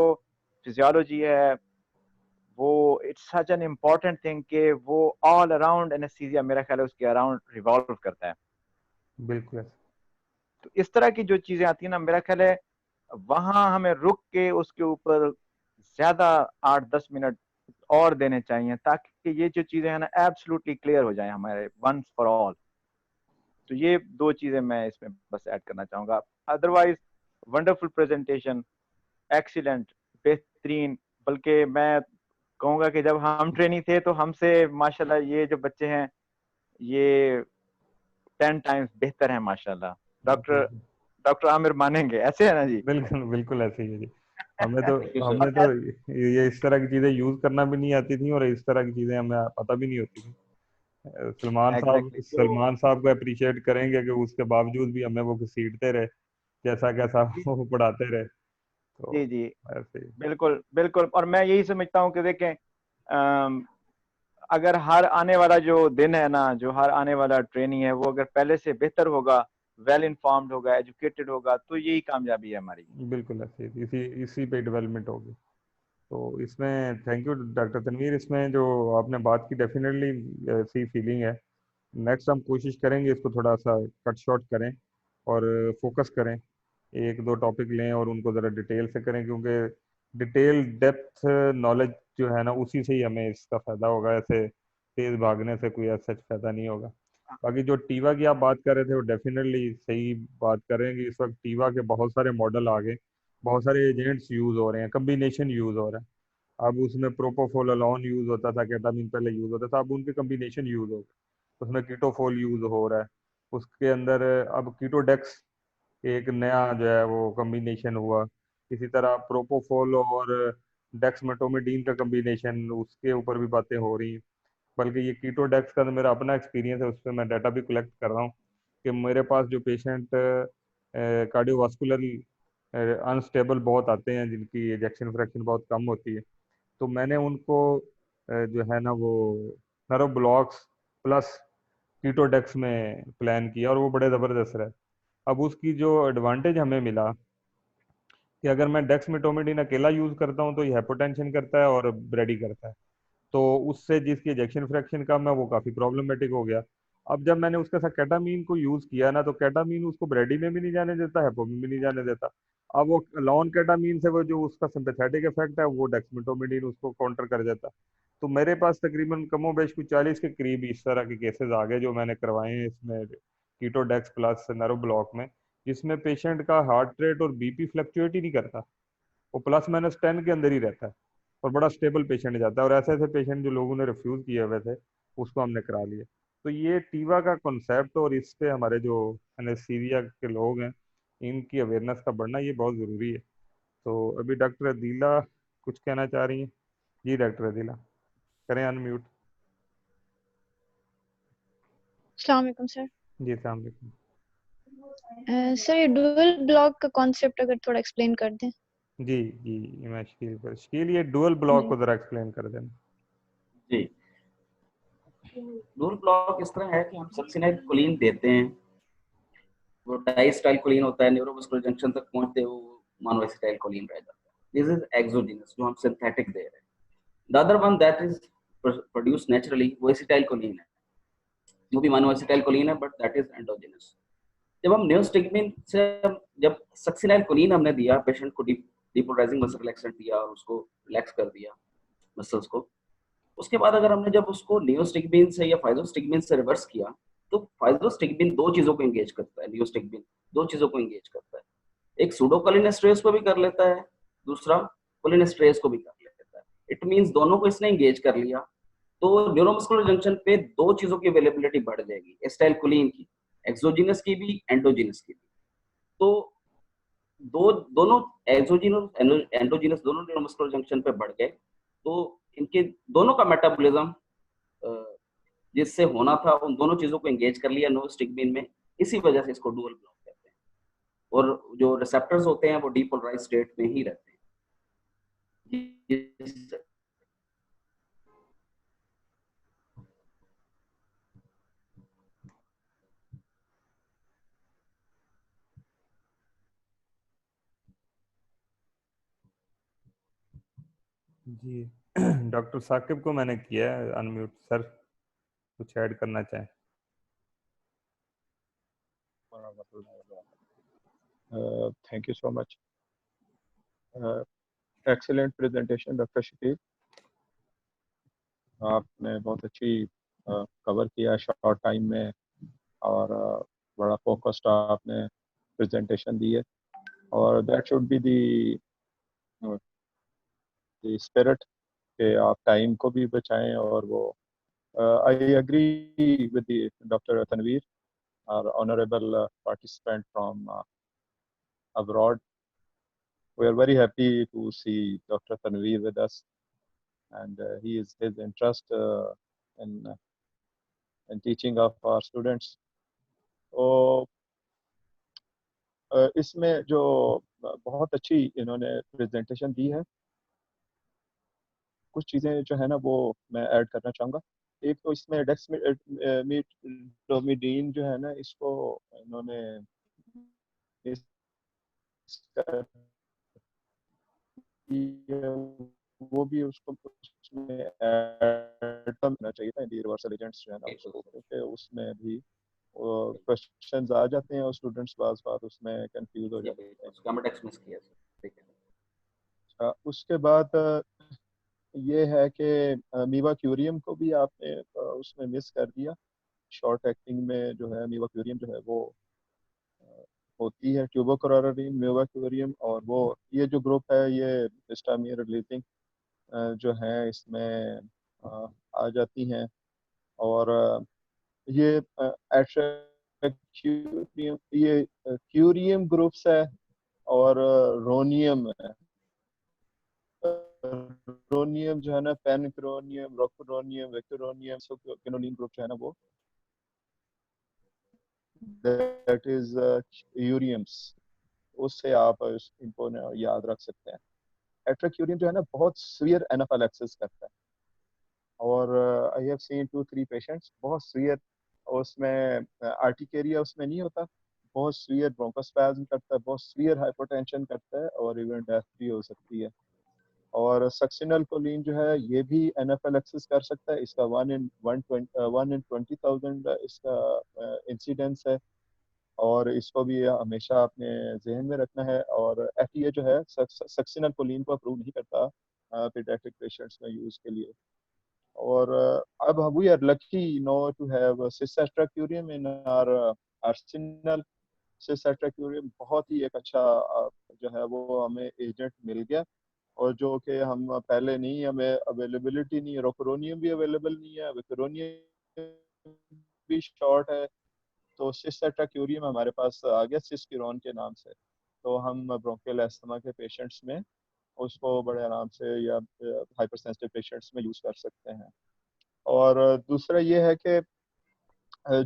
फिजियोलॉजी है, वो it's such an important thing कि वो ऑल अराउंड एनेस्थीसिया मेरा ख्याल है उसके अराउंड रिवॉल्व करता है। बिल्कुल। तो इस तरह की जो चीजें आती है ना, मेरा ख्याल है वहां हमें रुक के उसके ऊपर ज्यादा 8-10 मिनट और देने चाहिए, ताकि ये जो चीजें हैं ना एब्सोल्युटली क्लियर हो जाए हमारे वंस फॉर ऑल। तो ये दो चीजें मैं इसमें बस ऐड करना चाहूंगा। अदरवाइज वंडरफुल प्रेजेंटेशन, एक्सीलेंट, बेहतरीन। बल्कि मैं कहूंगा कि जब हम ट्रेनिंग थे तो हमसे माशाल्लाह ये जो बच्चे हैं ये 10 टाइम्स बेहतर है माशाल्लाह। डॉक्टर डॉक्टर आमिर मानेंगे, ऐसे है ना जी? बिल्कुल बिल्कुल ऐसे ही है जी। हमें तो सर। ये इस तरह की चीजें यूज करना भी नहीं आती थी और इस तरह की चीजें हमें पता भी नहीं होती थी। एग्जैक्टली। सलमान साहब को अप्रिशिएट करेंगे कि उसके बावजूद भी हमें वो घसीटते रहे, जैसा कैसा वो पढ़ाते रहे। तो जी जी, ऐसे ही। बिल्कुल बिल्कुल। और मैं यही समझता हूँ कि देखें अगर हर आने वाला जो दिन है ना, जो हर आने वाला ट्रेनिंग है, वो अगर पहले से बेहतर होगा, वेल इन्फॉर्म्ड होगा, एजुकेटेड होगा, तो यही कामयाबी है हमारी। बिल्कुल ऐसे ही, इसी इसी पे डेवलपमेंट होगी। तो इसमें थैंक यू डॉक्टर तनवीर, इसमें जो आपने बात की डेफिनेटली सी फीलिंग है। नेक्स्ट हम कोशिश करेंगे इसको थोड़ा सा कट शॉर्ट करें और फोकस करें, एक दो टॉपिक लें और उनको ज़रा डिटेल से करें, क्योंकि डिटेल डेप्थ नॉलेज जो है ना उसी से ही हमें इसका फ़ायदा होगा। ऐसे तेज भागने से कोई ऐसा फायदा नहीं होगा। बाकी जो टीवा की आप बात कर रहे थे वो डेफिनेटली सही बात कर रहे हैं कि इस वक्त टीवा के बहुत सारे मॉडल आ गए, बहुत सारे एजेंट्स यूज हो रहे हैं, कम्बिनेशन यूज हो रहा है। अब उसमें प्रोपोफोल अलोन यूज होता था, केटामिन पहले यूज होता था, अब उनके कम्बिनेशन यूज हो गए, उसमें कीटोफोल यूज हो रहा है, उसके अंदर अब कीटोडेक्स एक नया जो है वो कम्बिनेशन हुआ। इसी तरह प्रोपोफोल और डेक्समेटोमिडीन का कम्बिनेशन, उसके ऊपर भी बातें हो रही हैं। बल्कि ये कीटोडेक्स का तो मेरा अपना एक्सपीरियंस है, उस पर मैं डाटा भी कलेक्ट कर रहा हूँ कि मेरे पास जो पेशेंट कार्डियोवास्कुलर अनस्टेबल बहुत आते हैं, जिनकी एजेक्शन फ्रैक्शन बहुत कम होती है, तो मैंने उनको जो है ना वो नर्व ब्लॉक्स प्लस कीटोडेक्स में प्लान किया और वो बड़े ज़बरदस्त रहे। अब उसकी जो एडवांटेज हमें मिला कि अगर मैं डेक्समेटोमिडिन अकेला यूज़ करता हूँ तो ये हाइपोटेंशन करता है और ब्रेडी करता है, तो उससे जिसकी एजेक्शन फ्रैक्शन कम है वो काफ़ी प्रॉब्लमेटिक हो गया। अब जब मैंने उसके साथ केटामीन को यूज़ किया ना, तो केटामीन उसको ब्रेडी में भी नहीं जाने देता, हेपो में भी नहीं जाने देता। अब वो लॉन केटामीन से वो जो उसका सिंपैथेटिक इफेक्ट है वो डेक्समेटोमिडिन उसको काउंटर कर देता। तो मेरे पास तकरीबन कमोबेश कुछ 40 के करीब इस तरह के केसेस आ गए जो मैंने करवाए हैं इसमें कीटोडेक्स प्लस नर्व ब्लॉक में, जिसमें पेशेंट का हार्ट रेट और बीपी फ्लक्चुएट ही नहीं करता, वो +-10 के अंदर ही रहता है और बड़ा स्टेबल पेशेंट जाता है। और ऐसे ऐसे पेशेंट जो लोगों ने रिफ्यूज़ किए हुए थे उसको हमने करा लिया। तो ये टीवा का कॉन्सेप्ट और इस पे हमारे जो एनेस्थीसिया के लोग हैं इनकी अवेयरनेस का बढ़ना ये बहुत ज़रूरी है। तो अभी डॉक्टर अदीला कुछ कहना चाह रही हैं? जी डॉक्टर अदीला करें अनम्यूट। अस्सलाम वालेकुम सर। जी अस्सलाम वालेकुम। सर ये डुअल ब्लॉक का कॉन्सेप्ट अगर थोड़ा एक्सप्लेन कर दें। जी जी मैं शकील ये डुअल ब्लॉक को ज़रा एक्सप्लेन कर देना। जी, डुअल ब्लॉक इस तरह है कि हम सक्सिनेटोलिन देते हैं, वो डाइएसिटाइलकोलिन होता है, न्यूरोमस्कुलर जंक्शन तक पहुंचते वो मोनोएसिटाइलकोलिन रह जाता है। दिस इज एक्सोजिनस जो हम सिंथेटिक दे रहे हैं। The other one that is produced naturally वो एसिटाइलकोलिन है, वो भी मोनोएसिटाइलकोलिन है बट दैट इज एंडोजिनस। जब हम नियोस्टिग्मिन से जब सक्सिनेटोलिन हमने दिया पेशेंट को, डिपोलाराइजिंग मसल रिलैक्सेंट दिया और उसको रिलैक्स कर दिया मसल्स को, उसके बाद अगर हमने जब उसको नियोस्टिग्मिन से या फाइजोस्टिग्मिन से रिवर्स किया, तो फाइजोस्टिग्मिन दो चीजों को एंगेज करता है, नियोस्टिग्मिन दो चीजों को एंगेज करता है, एक सूडोकोलिनेस्ट्रेस को भी कर लेता है, दूसरा कोलिनेस्ट्रेस को भी कर लेता है। इट मींस दोनों को इसने एंगेज कर लिया तो न्यूरोमस्कुलर जंक्शन पे दो चीजों की अवेलेबिलिटी बढ़ जाएगी, एसिटाइलकोलिन की, एक्सोजिनस की भी, एंडोजिनस की भी। तो दोनों एक्सोजिनस एंडोजिनस दोनों न्यूरोमस्कुलर जंक्शन पे बढ़ गए, तो इनके दोनों का मेटाबॉलिज्म जिससे होना था उन दोनों चीजों को एंगेज कर लिया नियोस्टिग्मिन में, इसी वजह से इसको डुअल ब्लॉक कहते हैं। और जो रिसेप्टर्स होते हैं वो डीपोलराइज्ड स्टेट में ही रहते हैं। जी डॉक्टर साकिब को मैंने किया है अनम्यूट, सर कुछ ऐड करना चाहें? Thank you so much. Excellent presentation, Dr. Shakeel. आपने बहुत अच्छी कवर किया शॉर्ट टाइम में और बड़ा फोकस्ड आपने प्रेजेंटेशन दी है, और that should be the spirit कि आप टाइम को भी बचाएं। और वो I agree with doctor Tanveer, our honorable participant from abroad. We are very happy to see Dr. Tanveer with us, and his interest in teaching of our students. तो इसमें जो बहुत अच्छी इन्होंने प्रेजेंटेशन दी है, कुछ चीज़ें जो है ना वो मैं ऐड करना चाहूँगा। एक तो इसमें डेक्समेटोमिडीन जो है ना, इसको इन्होंने वो भी उसको उसमें ऐड करना चाहिए था, रिवर्सल एजेंट्स जो है ना उसको, क्योंकि उसमें भी क्वेश्चंस आ जाते हैं और स्टूडेंट्स बार उसमें कंफ्यूज हो जाते हैं। उसका मैं टेक्स्ट मिस किया। उसके बाद ये है कि मीवा क्यूरियम को भी आपने उसमें मिस कर दिया। शॉर्ट एक्टिंग में जो है मीवा क्यूरियम जो है वो होती है ट्यूबोक्लोरारिन मीवा क्यूरियम, और वो ये जो ग्रुप है ये हिस्टामीन रिलीजिंग जो है इसमें आ जाती हैं। और ये एट्रेक्यूरियम, ये क्यूरियम ग्रुप्स है, और रोनियम है। रोनियम जो है ना, पेनक्रोनियम, रोक्रोनियम, वेक्टोरोनियम, क्विनोलिन ग्रुप जो है ना वो दैट इज यूरियम्स। उससे आप इनको याद रख सकते हैं। एट्रेक्यूरियम जो है ना बहुत सीवियर एनाफाइलैक्सिस करता है, और आई हैव सीन 2-3 पेशेंट्स बहुत सीवियर, उसमें आर्टिकेरिया उसमें नहीं होता, बहुत सीवियर ब्रोंकोस्पैज्म करता है, बहुत सीवियर हाइपोटेंशन करता है, और इवन डेथ भी हो सकती है। और सक्सिनल कोलिन जो है ये भी एनाफिलैक्सिस कर सकता है। इसका 1 in 20,000 इसका इंसिडेंस है, और इसको भी हमेशा अपने जहन में रखना है। और एफडीए जो है सक्सिनल कोलिन को अप्रूव नहीं करता पीडियाट्रिक पेशेंट्स में यूज के लिए। और अब we are lucky now to have cisatracurium in our arsenal. Cisatracurium बहुत ही एक अच्छा जो है वो हमें एजेंट मिल गया, और जो कि हम पहले नहीं, हमें अवेलेबिलिटी नहीं है। रोक्रोनियम भी अवेलेबल नहीं है, विक्रोनियम भी शॉर्ट है, तो सिस्टेट्राक्यूरियम हमारे पास आ गया सिस्किरोन के नाम से। तो हम ब्रोंकियल एस्थमा के पेशेंट्स में उसको बड़े आराम से, या हाइपर सेंसिटिव पेशेंट्स में यूज़ कर सकते हैं। और दूसरा ये है कि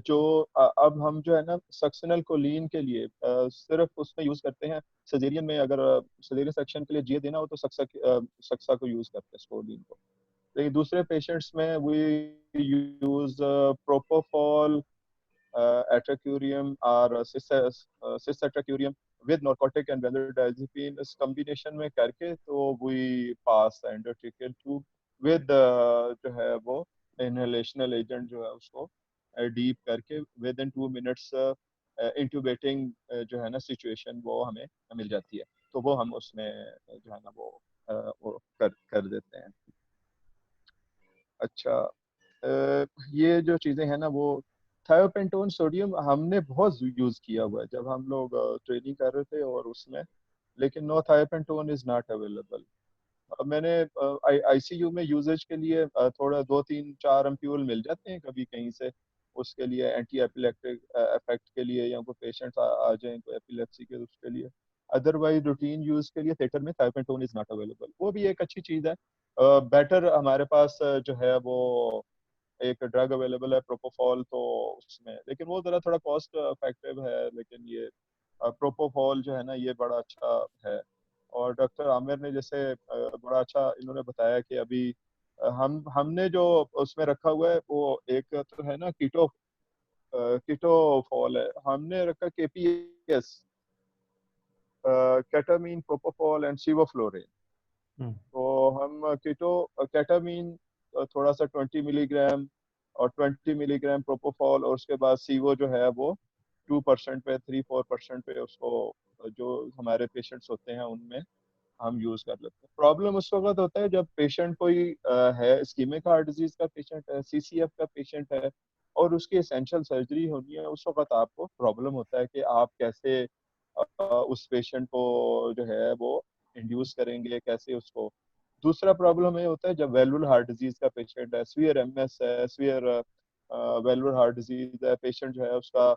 जो अब हम जो है ना सक्शनल कोलीन के लिए सिर्फ उसमें यूज़ करते हैं सजेरियन में। अगर सजेरियन सेक्शन के लिए जी देना हो तो सक्सा को यूज़ करते हैं, स्कोलिन को। लेकिन दूसरे पेशेंट्स में वी यूज़ प्रोपोफॉल, एट्राक्यूरियम और cisatracurium with narcotic and benzodiazepine, इस कॉम्बिनेशन में करके तो we pass the endotracheal tube with जो है वो इनहेलेशनल एजेंट जो है उसको डीप करके विद इन 2 मिनट्स इंट्यूबेटिंग जो है ना सिचुएशन वो हमें मिल जाती है। तो वो हम उसमें जो है ना वो कर देते हैं। अच्छा, ये जो चीज़ें हैं ना वो थायोपेंटोन सोडियम हमने बहुत यूज़ किया हुआ है जब हम लोग ट्रेनिंग कर रहे थे और उसमें, लेकिन no thiopentone is not available. मैंने आईसीयू में यूजेज के लिए थोड़ा 2-3-4 एम्प्यूल मिल जाते हैं कभी कहीं से, उसके लिए एंटी एपिलेप्टिक इफेक्ट के लिए, या कोई पेशेंट्स आ जाएं कोई एपिलेप्सी के उसके लिए। अदरवाइज रूटीन यूज के लिए थिएटर में थायोपेंटोन इज नॉट अवेलेबल। वो भी एक अच्छी चीज़ है। बेटर हमारे पास जो है वो एक ड्रग अवेलेबल है प्रोपोफॉल, तो उसमें, लेकिन वो ज़रा थोड़ा कॉस्ट इफेक्टिव है। लेकिन ये प्रोपोफॉल जो है ना ये बड़ा अच्छा है। और डॉक्टर आमिर ने जैसे बड़ा अच्छा इन्होंने बताया कि अभी हमने जो उसमें रखा हुआ है वो एक तो है ना कीटोफॉल है, हमने रखा केपीएस, केटामीन, प्रोपोफॉल एंड सिवोफ्लोरिन। तो हम केटामीन थोड़ा सा 20 मिलीग्राम, और 20 मिलीग्राम प्रोपोफॉल, और उसके बाद सीवो जो है वो 2% पे, 3-4% पे उसको जो हमारे पेशेंट्स होते हैं उनमें हम यूज कर लेते हैं। प्रॉब्लम उस वक्त होता है जब पेशेंट कोई है इस्कीमिक हार्ट डिजीज का पेशेंट है, सीसीएफ का पेशेंट है, और उसकी एसेंशियल सर्जरी होनी है। उस वक्त आपको प्रॉब्लम होता है कि आप कैसे उस पेशेंट को जो है वो इंड्यूस करेंगे, कैसे उसको। दूसरा प्रॉब्लम ये होता है जब वेलुलर हार्ट डिजीज का पेशेंट है, स्वीयर एमएस है, स्वीयर वेलुलर हार्ट डिजीज है, पेशेंट जो है उसका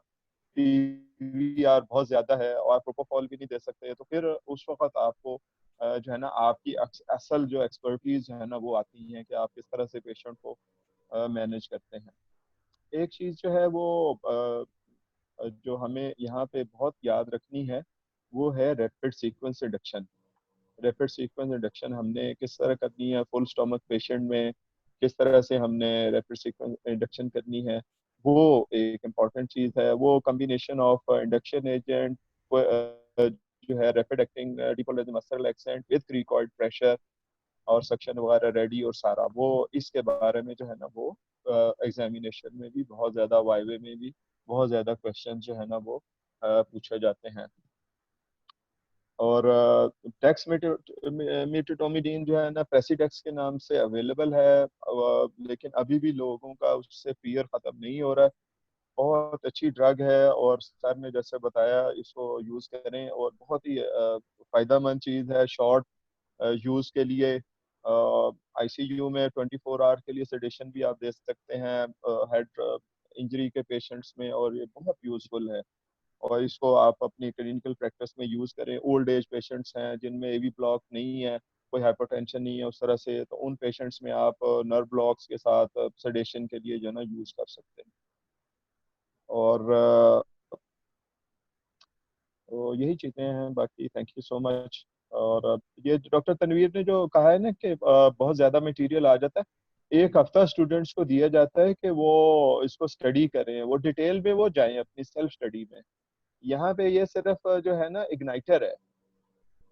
पीवीआर बहुत ज्यादा है और प्रोपोफॉल भी नहीं दे सकते, तो फिर उस वक्त आपको जो है ना आपकी असल जो एक्सपर्टीज है ना वो आती है कि आप किस तरह से पेशेंट को मैनेज करते हैं। एक चीज जो है वो जो हमें यहाँ पे बहुत याद रखनी है वो है rapid sequence induction. Rapid sequence induction हमने किस तरह करनी है फुल स्टोमक पेशेंट में, किस तरह से हमने रैपिड सीक्वेंस इंडक्शन करनी है, वो एक इम्पॉर्टेंट चीज़ है। वो कम्बिनेशन ऑफ इंडक्शन एजेंट जो है rapid acting depolarising muscle relaxant with record pressure और सक्शन वगैरह रेडी, और सारा वो इसके बारे में जो है ना वो एग्जामिनेशन में भी बहुत ज़्यादा, वाइवे में भी बहुत ज़्यादा क्वेश्चन जो है ना वो पूछे जाते हैं। और टेक्स मेटिटोमिडीन जो है ना प्रेसिडेक्स के नाम से अवेलेबल है, लेकिन अभी भी लोगों का उससे फियर ख़त्म नहीं हो रहा है। बहुत अच्छी ड्रग है और सर ने जैसे बताया इसको यूज़ करें और बहुत ही फ़ायदेमंद चीज़ है शॉर्ट यूज़ के लिए। आईसीयू में 24 आवर के लिए सेडेशन भी आप दे सकते हैं हेड इंजरी के पेशेंट्स में, और ये बहुत यूज़फुल है। और इसको आप अपनी क्लिनिकल प्रैक्टिस में यूज़ करें। ओल्ड एज पेशेंट्स हैं जिनमें एवी ब्लॉक नहीं है, कोई हाइपरटेंशन नहीं है उस तरह से, तो उन पेशेंट्स में आप नर्व ब्लॉक्स के साथ सेडेशन के लिए जो है ना यूज़ कर सकते हैं। और तो यही चीज़ें हैं, बाकी थैंक यू सो मच। और ये डॉक्टर तनवीर ने जो कहा है ना कि बहुत ज़्यादा मटेरियल आ जाता है, एक हफ्ता स्टूडेंट्स को दिया जाता है कि वो इसको स्टडी करें, वो डिटेल में वो जाएं अपनी सेल्फ स्टडी में। यहाँ पे ये सिर्फ जो है ना इग्नाइटर है,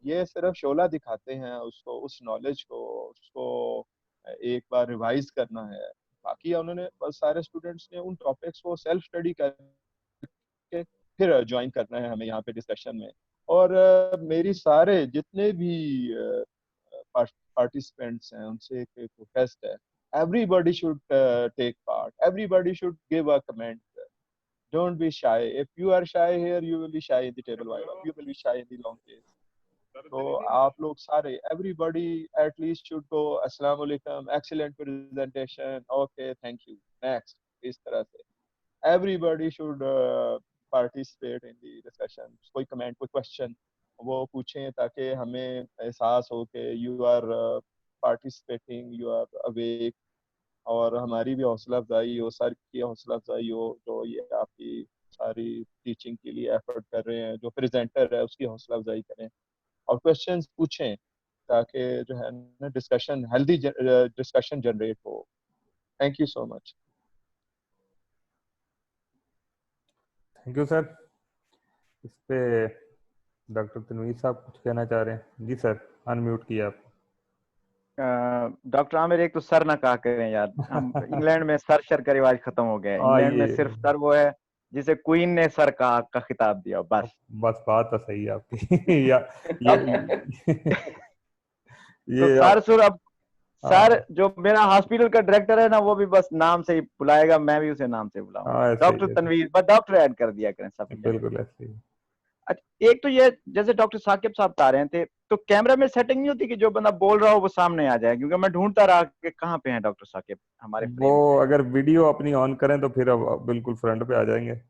ये सिर्फ शोला दिखाते हैं उसको, उस नॉलेज को उसको एक बार रिवाइज करना है। बाकी उन्होंने सारे स्टूडेंट्स ने उन टॉपिक्स को सेल्फ स्टडी करके फिर ज्वाइन करना है हमें यहाँ पे डिस्कशन में। और मेरी सारे जितने भी पार्टिसिपेंट्स हैं उनसे एक रिक्वेस्ट है, everybody should take part, everybody should give a comment. Don't be shy. If you are shy here, you will be shy in the table viva. You will be shy in the long case. तो आप लोग सारे everybody at least should go अस्सलाम वालेकुम, excellent presentation, okay, thank you, next, इस तरह से everybody should participate in the discussion. कोई comment, कोई question वो पूछें ताकि हमें एहसास हो कि you are participating, you are awake, और हमारी भी हौसला अफजाई हो, सर की हौसला अफजाई हो जो ये आपकी सारी टीचिंग के लिए एफर्ट कर रहे हैं, जो प्रेजेंटर है उसकी हौसला अफजाई करें और क्वेश्चंस पूछें ताकि जो है ना डिस्कशन, हेल्दी डिस्कशन जनरेट हो। Thank you so much. Thank you sir. इस पे डॉक्टर तनवीर साहब कुछ कहना चाह रहे हैं? जी सर, अनम्यूट किया आप। डॉक्टर आमिर, एक तो सर ना कहा करें यार, हम इंग्लैंड में सर का रिवाज खत्म हो गया है। इंग्लैंड में सिर्फ सर वो है जिसे क्वीन ने सर कहा का खिताब दिया, बस बात तो सही है आपकी। या तो ये सर सुर अब सर हाँ जो मेरा हॉस्पिटल का डायरेक्टर है ना, वो भी बस नाम से ही बुलाएगा, मैं भी उसे नाम से बुलाऊंगा, ऐसे डॉक्टर ही तनवीर, बस डॉक्टर ऐड कर दिया करें सब। बिल्कुल ऐसे ही। अच्छा, एक तो ये जैसे डॉक्टर साकिब साहब बता रहे थे, तो कैमरा में सेटिंग नहीं होती कि जो बंदा बोल रहा हो वो सामने आ जाए, क्योंकि मैं ढूंढता रहा कि कहाँ पे हैं डॉक्टर साकिब हमारे वो फ्रेम पे। अगर वीडियो अपनी ऑन करें तो फिर अब बिल्कुल फ्रंट पे आ जाएंगे,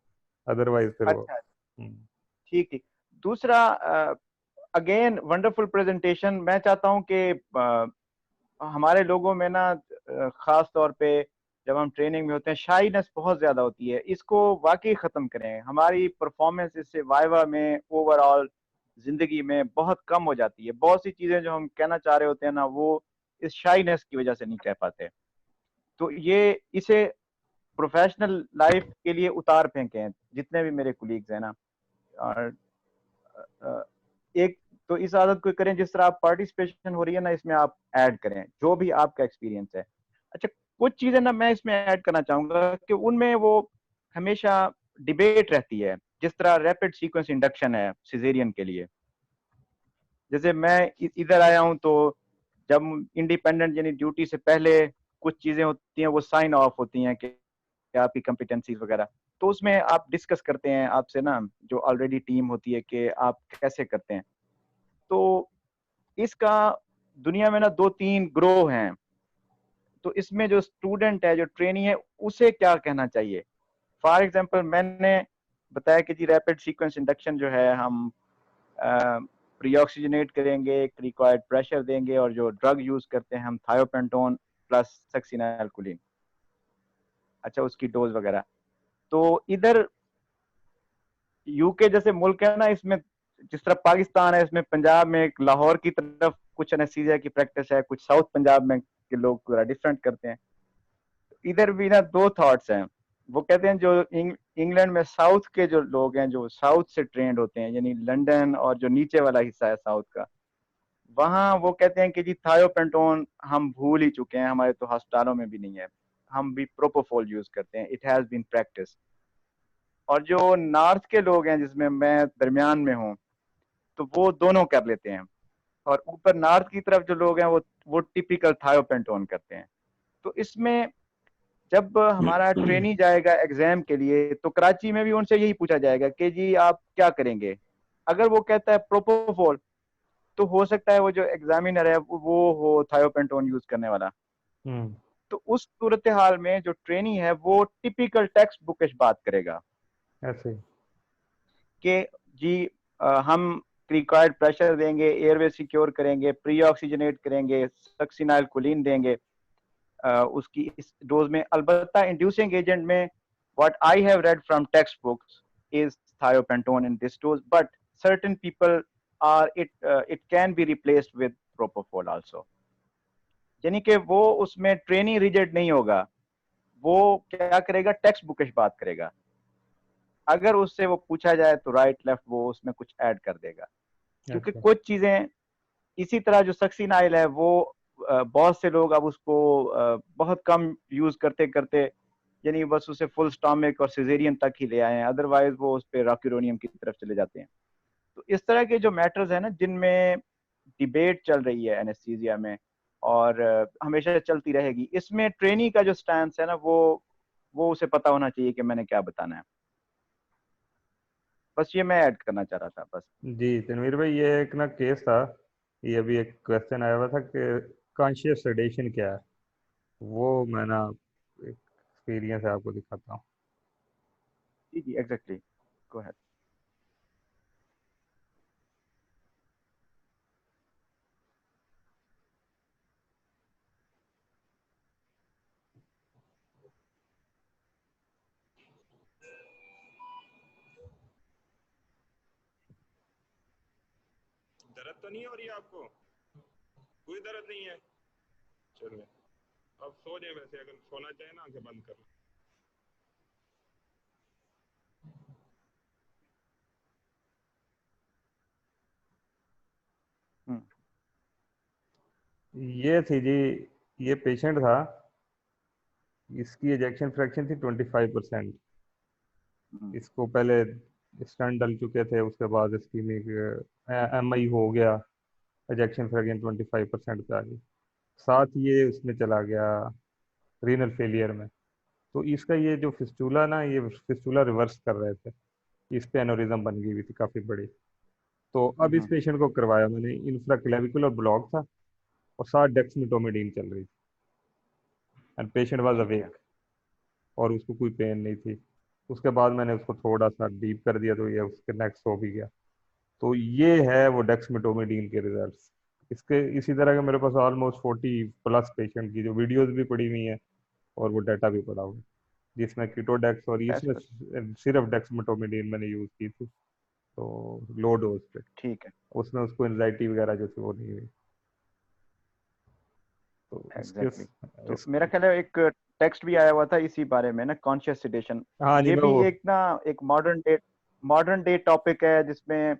अदरवाइज फिर वो अच्छा, ठीक ठीक। दूसरा, अगेन वंडरफुल प्रेजेंटेशन। मैं चाहता हूँ कि हमारे लोगों में ना खास तौर पे जब हम ट्रेनिंग में होते हैं शाइनेस बहुत ज्यादा होती है, इसको वाकई खत्म करें। हमारी परफॉर्मेंस इससे वाइवा में, ओवरऑल जिंदगी में बहुत कम हो जाती है। बहुत सी चीजें जो हम कहना चाह रहे होते हैं ना, वो इस शाइनेस की वजह से नहीं कह पाते। तो ये इसे प्रोफेशनल लाइफ के लिए उतार फेंकें जितने भी मेरे कुलीग्स हैं ना। और एक तो इस आदत को करें, जिस तरह आप पार्टिसिपेशन हो रही है ना, इसमें आप ऐड करें जो भी आपका एक्सपीरियंस है। अच्छा, कुछ चीजें ना मैं इसमें ऐड करना चाहूंगा कि उनमें वो हमेशा डिबेट रहती है, जिस तरह रैपिड सीक्वेंस इंडक्शन है सिजेरियन के लिए। जैसे मैं इधर आया हूं, तो जब इंडिपेंडेंट यानी ड्यूटी से पहले कुछ चीजें होती हैं वो साइन ऑफ होती हैं कि आपकी कॉम्पिटेंसीज वगैरह, तो उसमें आप डिस्कस करते हैं आपसे ना जो ऑलरेडी टीम होती है कि आप कैसे करते हैं। तो इसका दुनिया में ना 2-3 ग्रोह हैं। तो इसमें जो स्टूडेंट है, जो ट्रेनी है, उसे क्या कहना चाहिए। फॉर एग्जांपल मैंने बताया कि जी रैपिड सीक्वेंस इंडक्शन जो है, हम प्री ऑक्सीजनेट करेंगे, रिक्वायर्ड प्रेशर देंगे, और जो ड्रग यूज करते हैं हम थायोपेंटोन प्लस सक्सिनाल्कुलिन, अच्छा उसकी डोज वगैरह। तो इधर यूके जैसे मुल्क है ना, इसमें जिस तरह पाकिस्तान है, इसमें पंजाब में एक लाहौर की तरफ कुछ एनेस्थीसिया की प्रैक्टिस है, कुछ साउथ पंजाब में के लोग पूरा डिफरेंट करते हैं। इधर भी ना दो थॉट्स हैं। वो कहते हैं जो इंग्लैंड में साउथ के जो लोग हैं, जो साउथ से ट्रेंड होते हैं, यानी लंदन और जो नीचे वाला हिस्सा है साउथ का, वहाँ वो कहते हैं कि जी थायोपेंटोन हम भूल ही चुके हैं, हमारे तो अस्पतालों में भी नहीं है, हम भी प्रोपोफोल यूज करते हैं, इट हैज बीन प्रैक्टिस। और जो नॉर्थ के लोग हैं, जिसमें मैं दरमियान में हूँ, तो वो दोनों कर लेते हैं। और ऊपर नॉर्थ की तरफ जो लोग हैं वो टिपिकल थायोपेंटोन करते हैं। तो इसमें जब हमारा ट्रेनी जाएगा एग्जाम के लिए तो कराची में भी उनसे यही पूछा जाएगा कि जी आप क्या करेंगे। अगर वो कहता है प्रोपोफॉल तो हो सकता है वो जो एग्जामिनर है वो हो थायोपेंटोन यूज करने वाला। तो उस सूरत हाल में जो ट्रेनी है वो टिपिकल टेक्स्ट बुकिश बात करेगा ऐसे कि जी हम रिक्वायर्ड प्रेशर देंगे, एयरवे सिक्योर करेंगे, प्री ऑक्सीजनेट करेंगे, सक्सिनाइल कोलिन देंगे उसकी इस डोज में। अलबत्ता इंड्यूसिंग एजेंट में what I have read from textbooks is thiopentone in this dose, but certain people are it can be replaced with propofol also. यानी कि वो उसमें ट्रेनी रिजिड नहीं होगा, वो क्या करेगा टेक्स्ट बुकिश बात करेगा। अगर उससे वो पूछा जाए तो राइट लेफ्ट वो उसमें कुछ ऐड कर देगा, क्योंकि कुछ चीजें इसी तरह जो सक्सिनाइल है वो बहुत से लोग अब उसको बहुत कम यूज करते करते यानी बस उसे फुल स्टॉमिक और सिजेरियन तक ही ले आए हैं, अदरवाइज वो उस पर रॉक्यूरोनियम की तरफ चले जाते हैं। तो इस तरह के जो मैटर्स है ना जिनमें डिबेट चल रही है एनेस्थीसिया में और हमेशा चलती रहेगी, इसमें ट्रेनी का जो स्टैंस है ना वो उसे पता होना चाहिए कि मैंने क्या बताना है। बस ये मैं ऐड करना चाह रहा था बस। जी तनवीर भाई, ये एक ना केस था, ये अभी एक क्वेश्चन आया हुआ था कि कॉन्शियस सेडेशन क्या है, वो मैं ना एक एक्सपीरियंस है आपको दिखाता हूँ। जी जी एग्जैक्टली, गो अहेड। दर्द तो नहीं हो रही है आपको? कोई दर्द नहीं है? चलिए अब सो जाए, वैसे अगर सोना चाहे ना आंखें बंद कर लो। ये थी जी, ये पेशेंट था, इसकी एजेक्शन फ्रैक्शन थी 25%। इसको पहले स्टंट डल चुके थे, उसके बाद इस्कीमिक एमआई हो गया, एजेक्शन फ्रैक्शन 25% पे आ गई, साथ ये उसमें चला गया रीनल फेलियर में। तो इसका ये जो फिस्टूला ना, ये फिस्टूला रिवर्स कर रहे थे, इस पे एनोरिज्म बन गई हुई थी काफ़ी बड़ी। तो अब इस पेशेंट को करवाया मैंने, इंफ्राक्लेविकुलर ब्लॉक था और साथ डेक्समेटोमिडीन चल रही थी, एंड पेशेंट वाज अवेक और उसको कोई पेन नहीं थी। उसके बाद मैंने उसको थोड़ा सा डीप कर दिया तो ये उसके नेक्स्ट हो भी गया। तो ये है वो डेक्समेटोमिडीन के रिजल्ट्स। इसके इसी तरह के मेरे पास ऑलमोस्ट 40+ पेशेंट की जो वीडियोस भी पड़ी हुई हैं और वो डाटा भी पड़ा हुआ है, जिसमें कीटोडेक्स और इसमें सिर्फ डेक्समेटोमिडीन मैंने यूज़ की थी, तो लो डोज पे। ठीक है, उसमें उसको एंजाइटी वगैरह जो थी वो नहीं हुई। तो एग्जैक्टली। तो मेरा ख्याल है एक टेक्स्ट भी आया हुआ था इसी बारे में ना, कॉन्शियस सेडेशन। हाँ जी, ये मैं भी वो एक ना एक मॉडर्न डे टॉपिक है जिसमें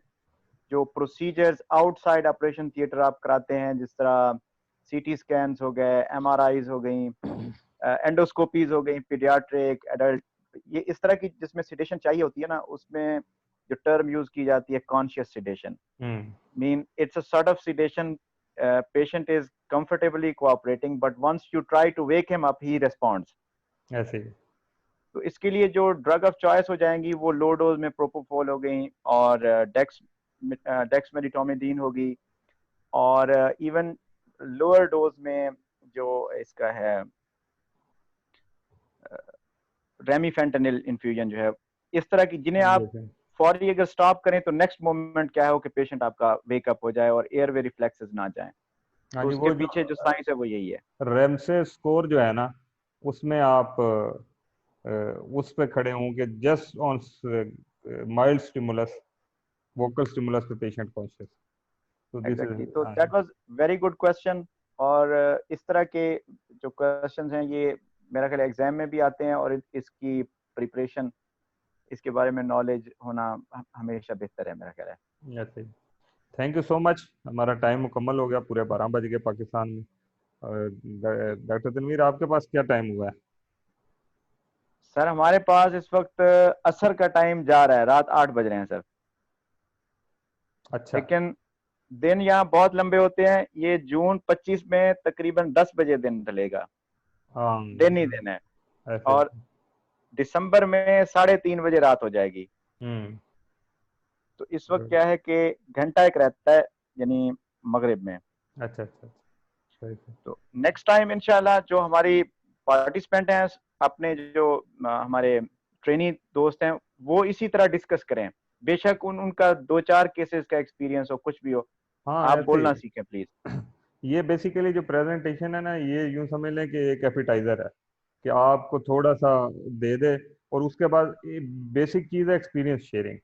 जो प्रोसीजर्स आउटसाइड ऑपरेशन थिएटर आप कराते हैं, जिस तरह सीटी स्कैन्स हो गए, एमआरआईज हो गई, एंडोस्कोपीज हो गई, पीडियाट्रिक, एडल्ट, ये इस तरह की जिसमें सेडेशन चाहिए होती है ना, उसमें जो टर्म यूज की जाती है conscious sedation, mean it's a sort of sedation, patient is comfortably cooperating but once you try to wake him up he responds ऐसे ही। तो इसके लिए जो ड्रग ऑफ चॉइस हो जाएंगी वो लो डोज में प्रोपोफॉल हो गई और डेक्समेडिटोमिडीन होगी, और इवन लोअर डोज में जो इसका है रेमिफेंटेनिल इन्फ्यूजन जो है, इस तरह की जिन्हें आप फौरी अगर स्टॉप करें तो नेक्स्ट मोमेंट क्या हो कि पेशेंट आपका वेकअप हो जाए और एयरवे रिफ्लेक्सेस ना जाए। तो उसके पीछे जो साइंस है वो यही है। रेमसे स्कोर जो है ना, उसमें आप उस पे खड़े होंगे just on mild stimulus, vocal stimulus पे पेशेंट कॉन्शियस। तो दिस एग्जैक्टली, इज तो that was very good question. और इस तरह के जो क्वेश्चंस हैं ये मेरा ख्याल एग्जाम में भी आते हैं, और इसकी प्रिपरेशन, इसके बारे में नॉलेज होना हमेशा बेहतर है मेरा ख्याल है। Thank you so much. हमारा टाइम मुकम्मल हो गया, पूरे 12 बज गए पाकिस्तान में। डॉक्टर तनवीर, आपके पास क्या टाइम हुआ है? सर हमारे पास इस वक्त असर का टाइम जा रहा है, रात 8 बज रहे हैं सर। अच्छा लेकिन दिन यहाँ बहुत लंबे होते हैं। ये जून 25 में तकरीबन 10 बजे दिन ढलेगा, हाँ दिन ही दिन है। ऐसे। और दिसंबर में 3:30 बजे रात हो जाएगी। तो इस वक्त क्या है कि घंटा एक रहता है यानी मगरिब में। अच्छा अच्छा सही से। तो नेक्स्ट टाइम इंशाल्लाह जो हमारी पार्टिसिपेंट हैं, अपने जो हमारे ट्रेनी दोस्त हैं, वो इसी तरह डिस्कस करें। बेशक उनका 2-4 केसेस का एक्सपीरियंस हो, कुछ भी हो, हाँ आप ऐसे बोलना ही। सीखें प्लीज। ये बेसिकली जो प्रेजेंटेशन है ना, ये यूं समझ लें कि एक एपिटाइजर है कि आपको थोड़ा सा दे दे, और उसके बाद बेसिक चीज़ है एक्सपीरियंस शेयरिंग।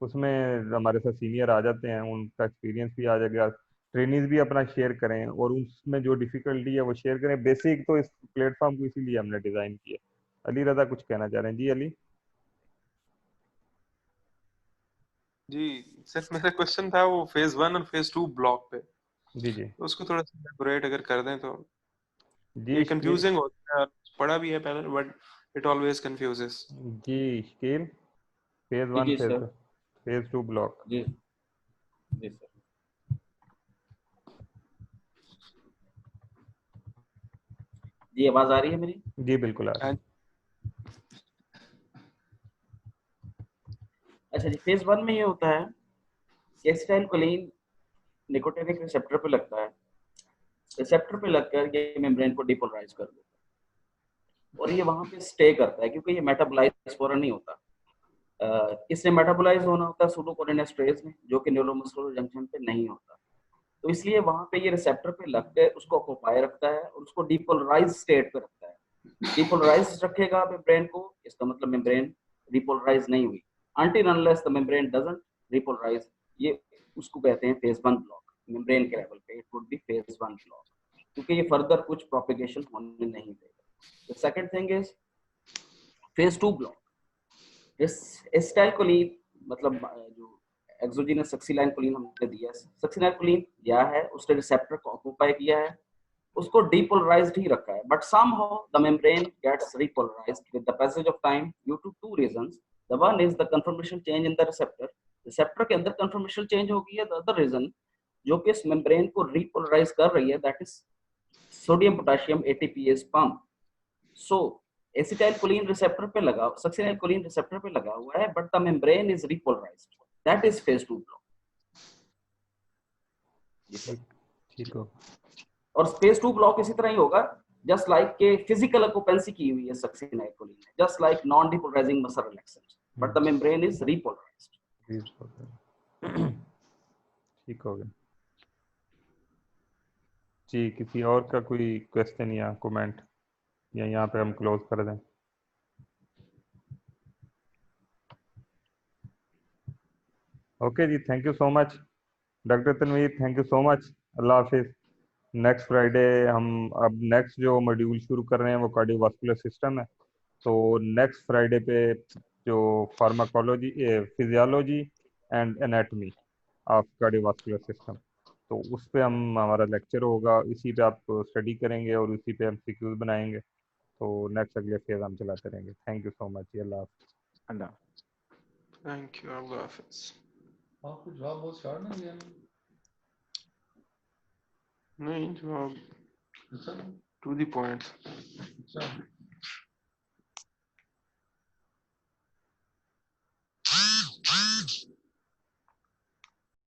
उसमें हमारे साथ सीनियर आ जाते हैं, उनका एक्सपीरियंस भी आ जाएगा, ट्रेनिंग भी अपना शेयर करें, और उसमें जो डिफिकल्टी है वो शेयर करें। बेसिक तो इस प्लेटफॉर्म को इसीलिए हमने डिज़ाइन किया। अली रजा कुछ कहना चाह रहे हैं? जी अली। जी सर, मेरा क्वेश्चन था वो फेज 1 और फेज 2 ब्लॉक पे, जी जी तो उसको थोड़ा सा elaborate अगर कर दें तो। जी ये शकील। कंफ्यूजिंग होता है, पढ़ा भी है पहले, बट इट ऑलवेज कंफ्यूजेस। जी शकील, फेज वन जी सर। Phase two block. जी जी सर। जी आवाज आ रही है मेरी? जी बिल्कुल आ रही है। अच्छा जी, फेज 1 में ये होता है कि एसिटाइलकोलिन निकोटिनिक रिसेप्टर पे लगता है। रिसेप्टर पे लगकर ये मेम्ब्रेन को डिपोलराइज कर देता है और ये वहां पे स्टे करता है, क्योंकि ये मेटाबोलाइज फौरन नहीं होता। इससे मेटाबोलाइज होना होता है सूडोकोलिनेस्ट्रेज में, जो कि न्यूरोमस्कुलर जंक्शन पे नहीं होता। तो इसलिए वहां पे ये रिसेप्टर पे लगकर उसको ऑक्युपाई रखता है और उसको डिपोलराइज स्टेट पे रखता है। डिपोलराइज रखेगा मेम्ब्रेन को, इसका मतलब मेम्ब्रेन रिपोलराइज नहीं हुई। Until unless the membrane doesn't repolarise, ये उसको कहते हैं फेज 1 ब्लॉक। मेम्ब्रेन के लेवल पे it would be phase 1 block, क्योंकि ये फर्दर कुछ प्रोपेगेशन होने नहीं देगा। The second thing is phase 2 block. Acetylcholine मतलब जो एक्सोजीनस सक्सिलाइनकोलिन हमने दिया है, सक्सिलाइनकोलिन दिया है, उसने रिसेप्टर को ऑक्युपाई किया है, उसको डिपोलराइज्ड ही रखा है, but somehow the membrane gets repolarized with the passage of time due to two reasons. The one is the conformation change in the receptor, receptor के अंदर कंफर्मेशन चेंज हो गई है। द अदर रीजन जो कि इस मेम्ब्रेन को repolarise कर रही है, that is sodium potassium ATPase pump. So acetylcholine receptor पे लगा, सक्सिलाइनकोलिन रिसेप्टर पे लगा हुआ है, but the membrane is repolarized, that is phase 2 block. जी सर। ठीक हो। और फेज 2 ब्लॉक इसी तरह ही होगा, जस्ट लाइक के फिजिकल ऑक्यूपेंसी की हुई है सक्सिलाइनकोलिन ने, just like non depolarizing muscle relaxants, but the membrane is repolarized. ठीक हो गया जी। किसी और का कोई क्वेश्चन या कमेंट, या यहाँ पे हम क्लोज कर दें? ओके जी, thank you so much doctor Tanveer, thank you so much. अल्लाह हाफिज। नेक्स्ट फ्राइडे हम अब नेक्स्ट जो मॉड्यूल शुरू कर रहे हैं वो कार्डियोवास्कुलर सिस्टम है। तो नेक्स्ट फ्राइडे पे जो pharmacology, physiology and anatomy of cardiovascular system, तो उस पे हम हमारा लेक्चर होगा, इसी पे आप स्टडी करेंगे और उसी पे हम सीक्यूज बनाएंगे। तो नेक्स्ट अगले फेज हम चलाते रहेंगे। Thank you so much. अल्लाह अल्लाह। थैंक यू, अल्लाह हाफिज। आपको जवाब बहुत शॉर्ट नहीं दिया नहीं, जवाब अच्छा टू द पॉइंट। अच्छा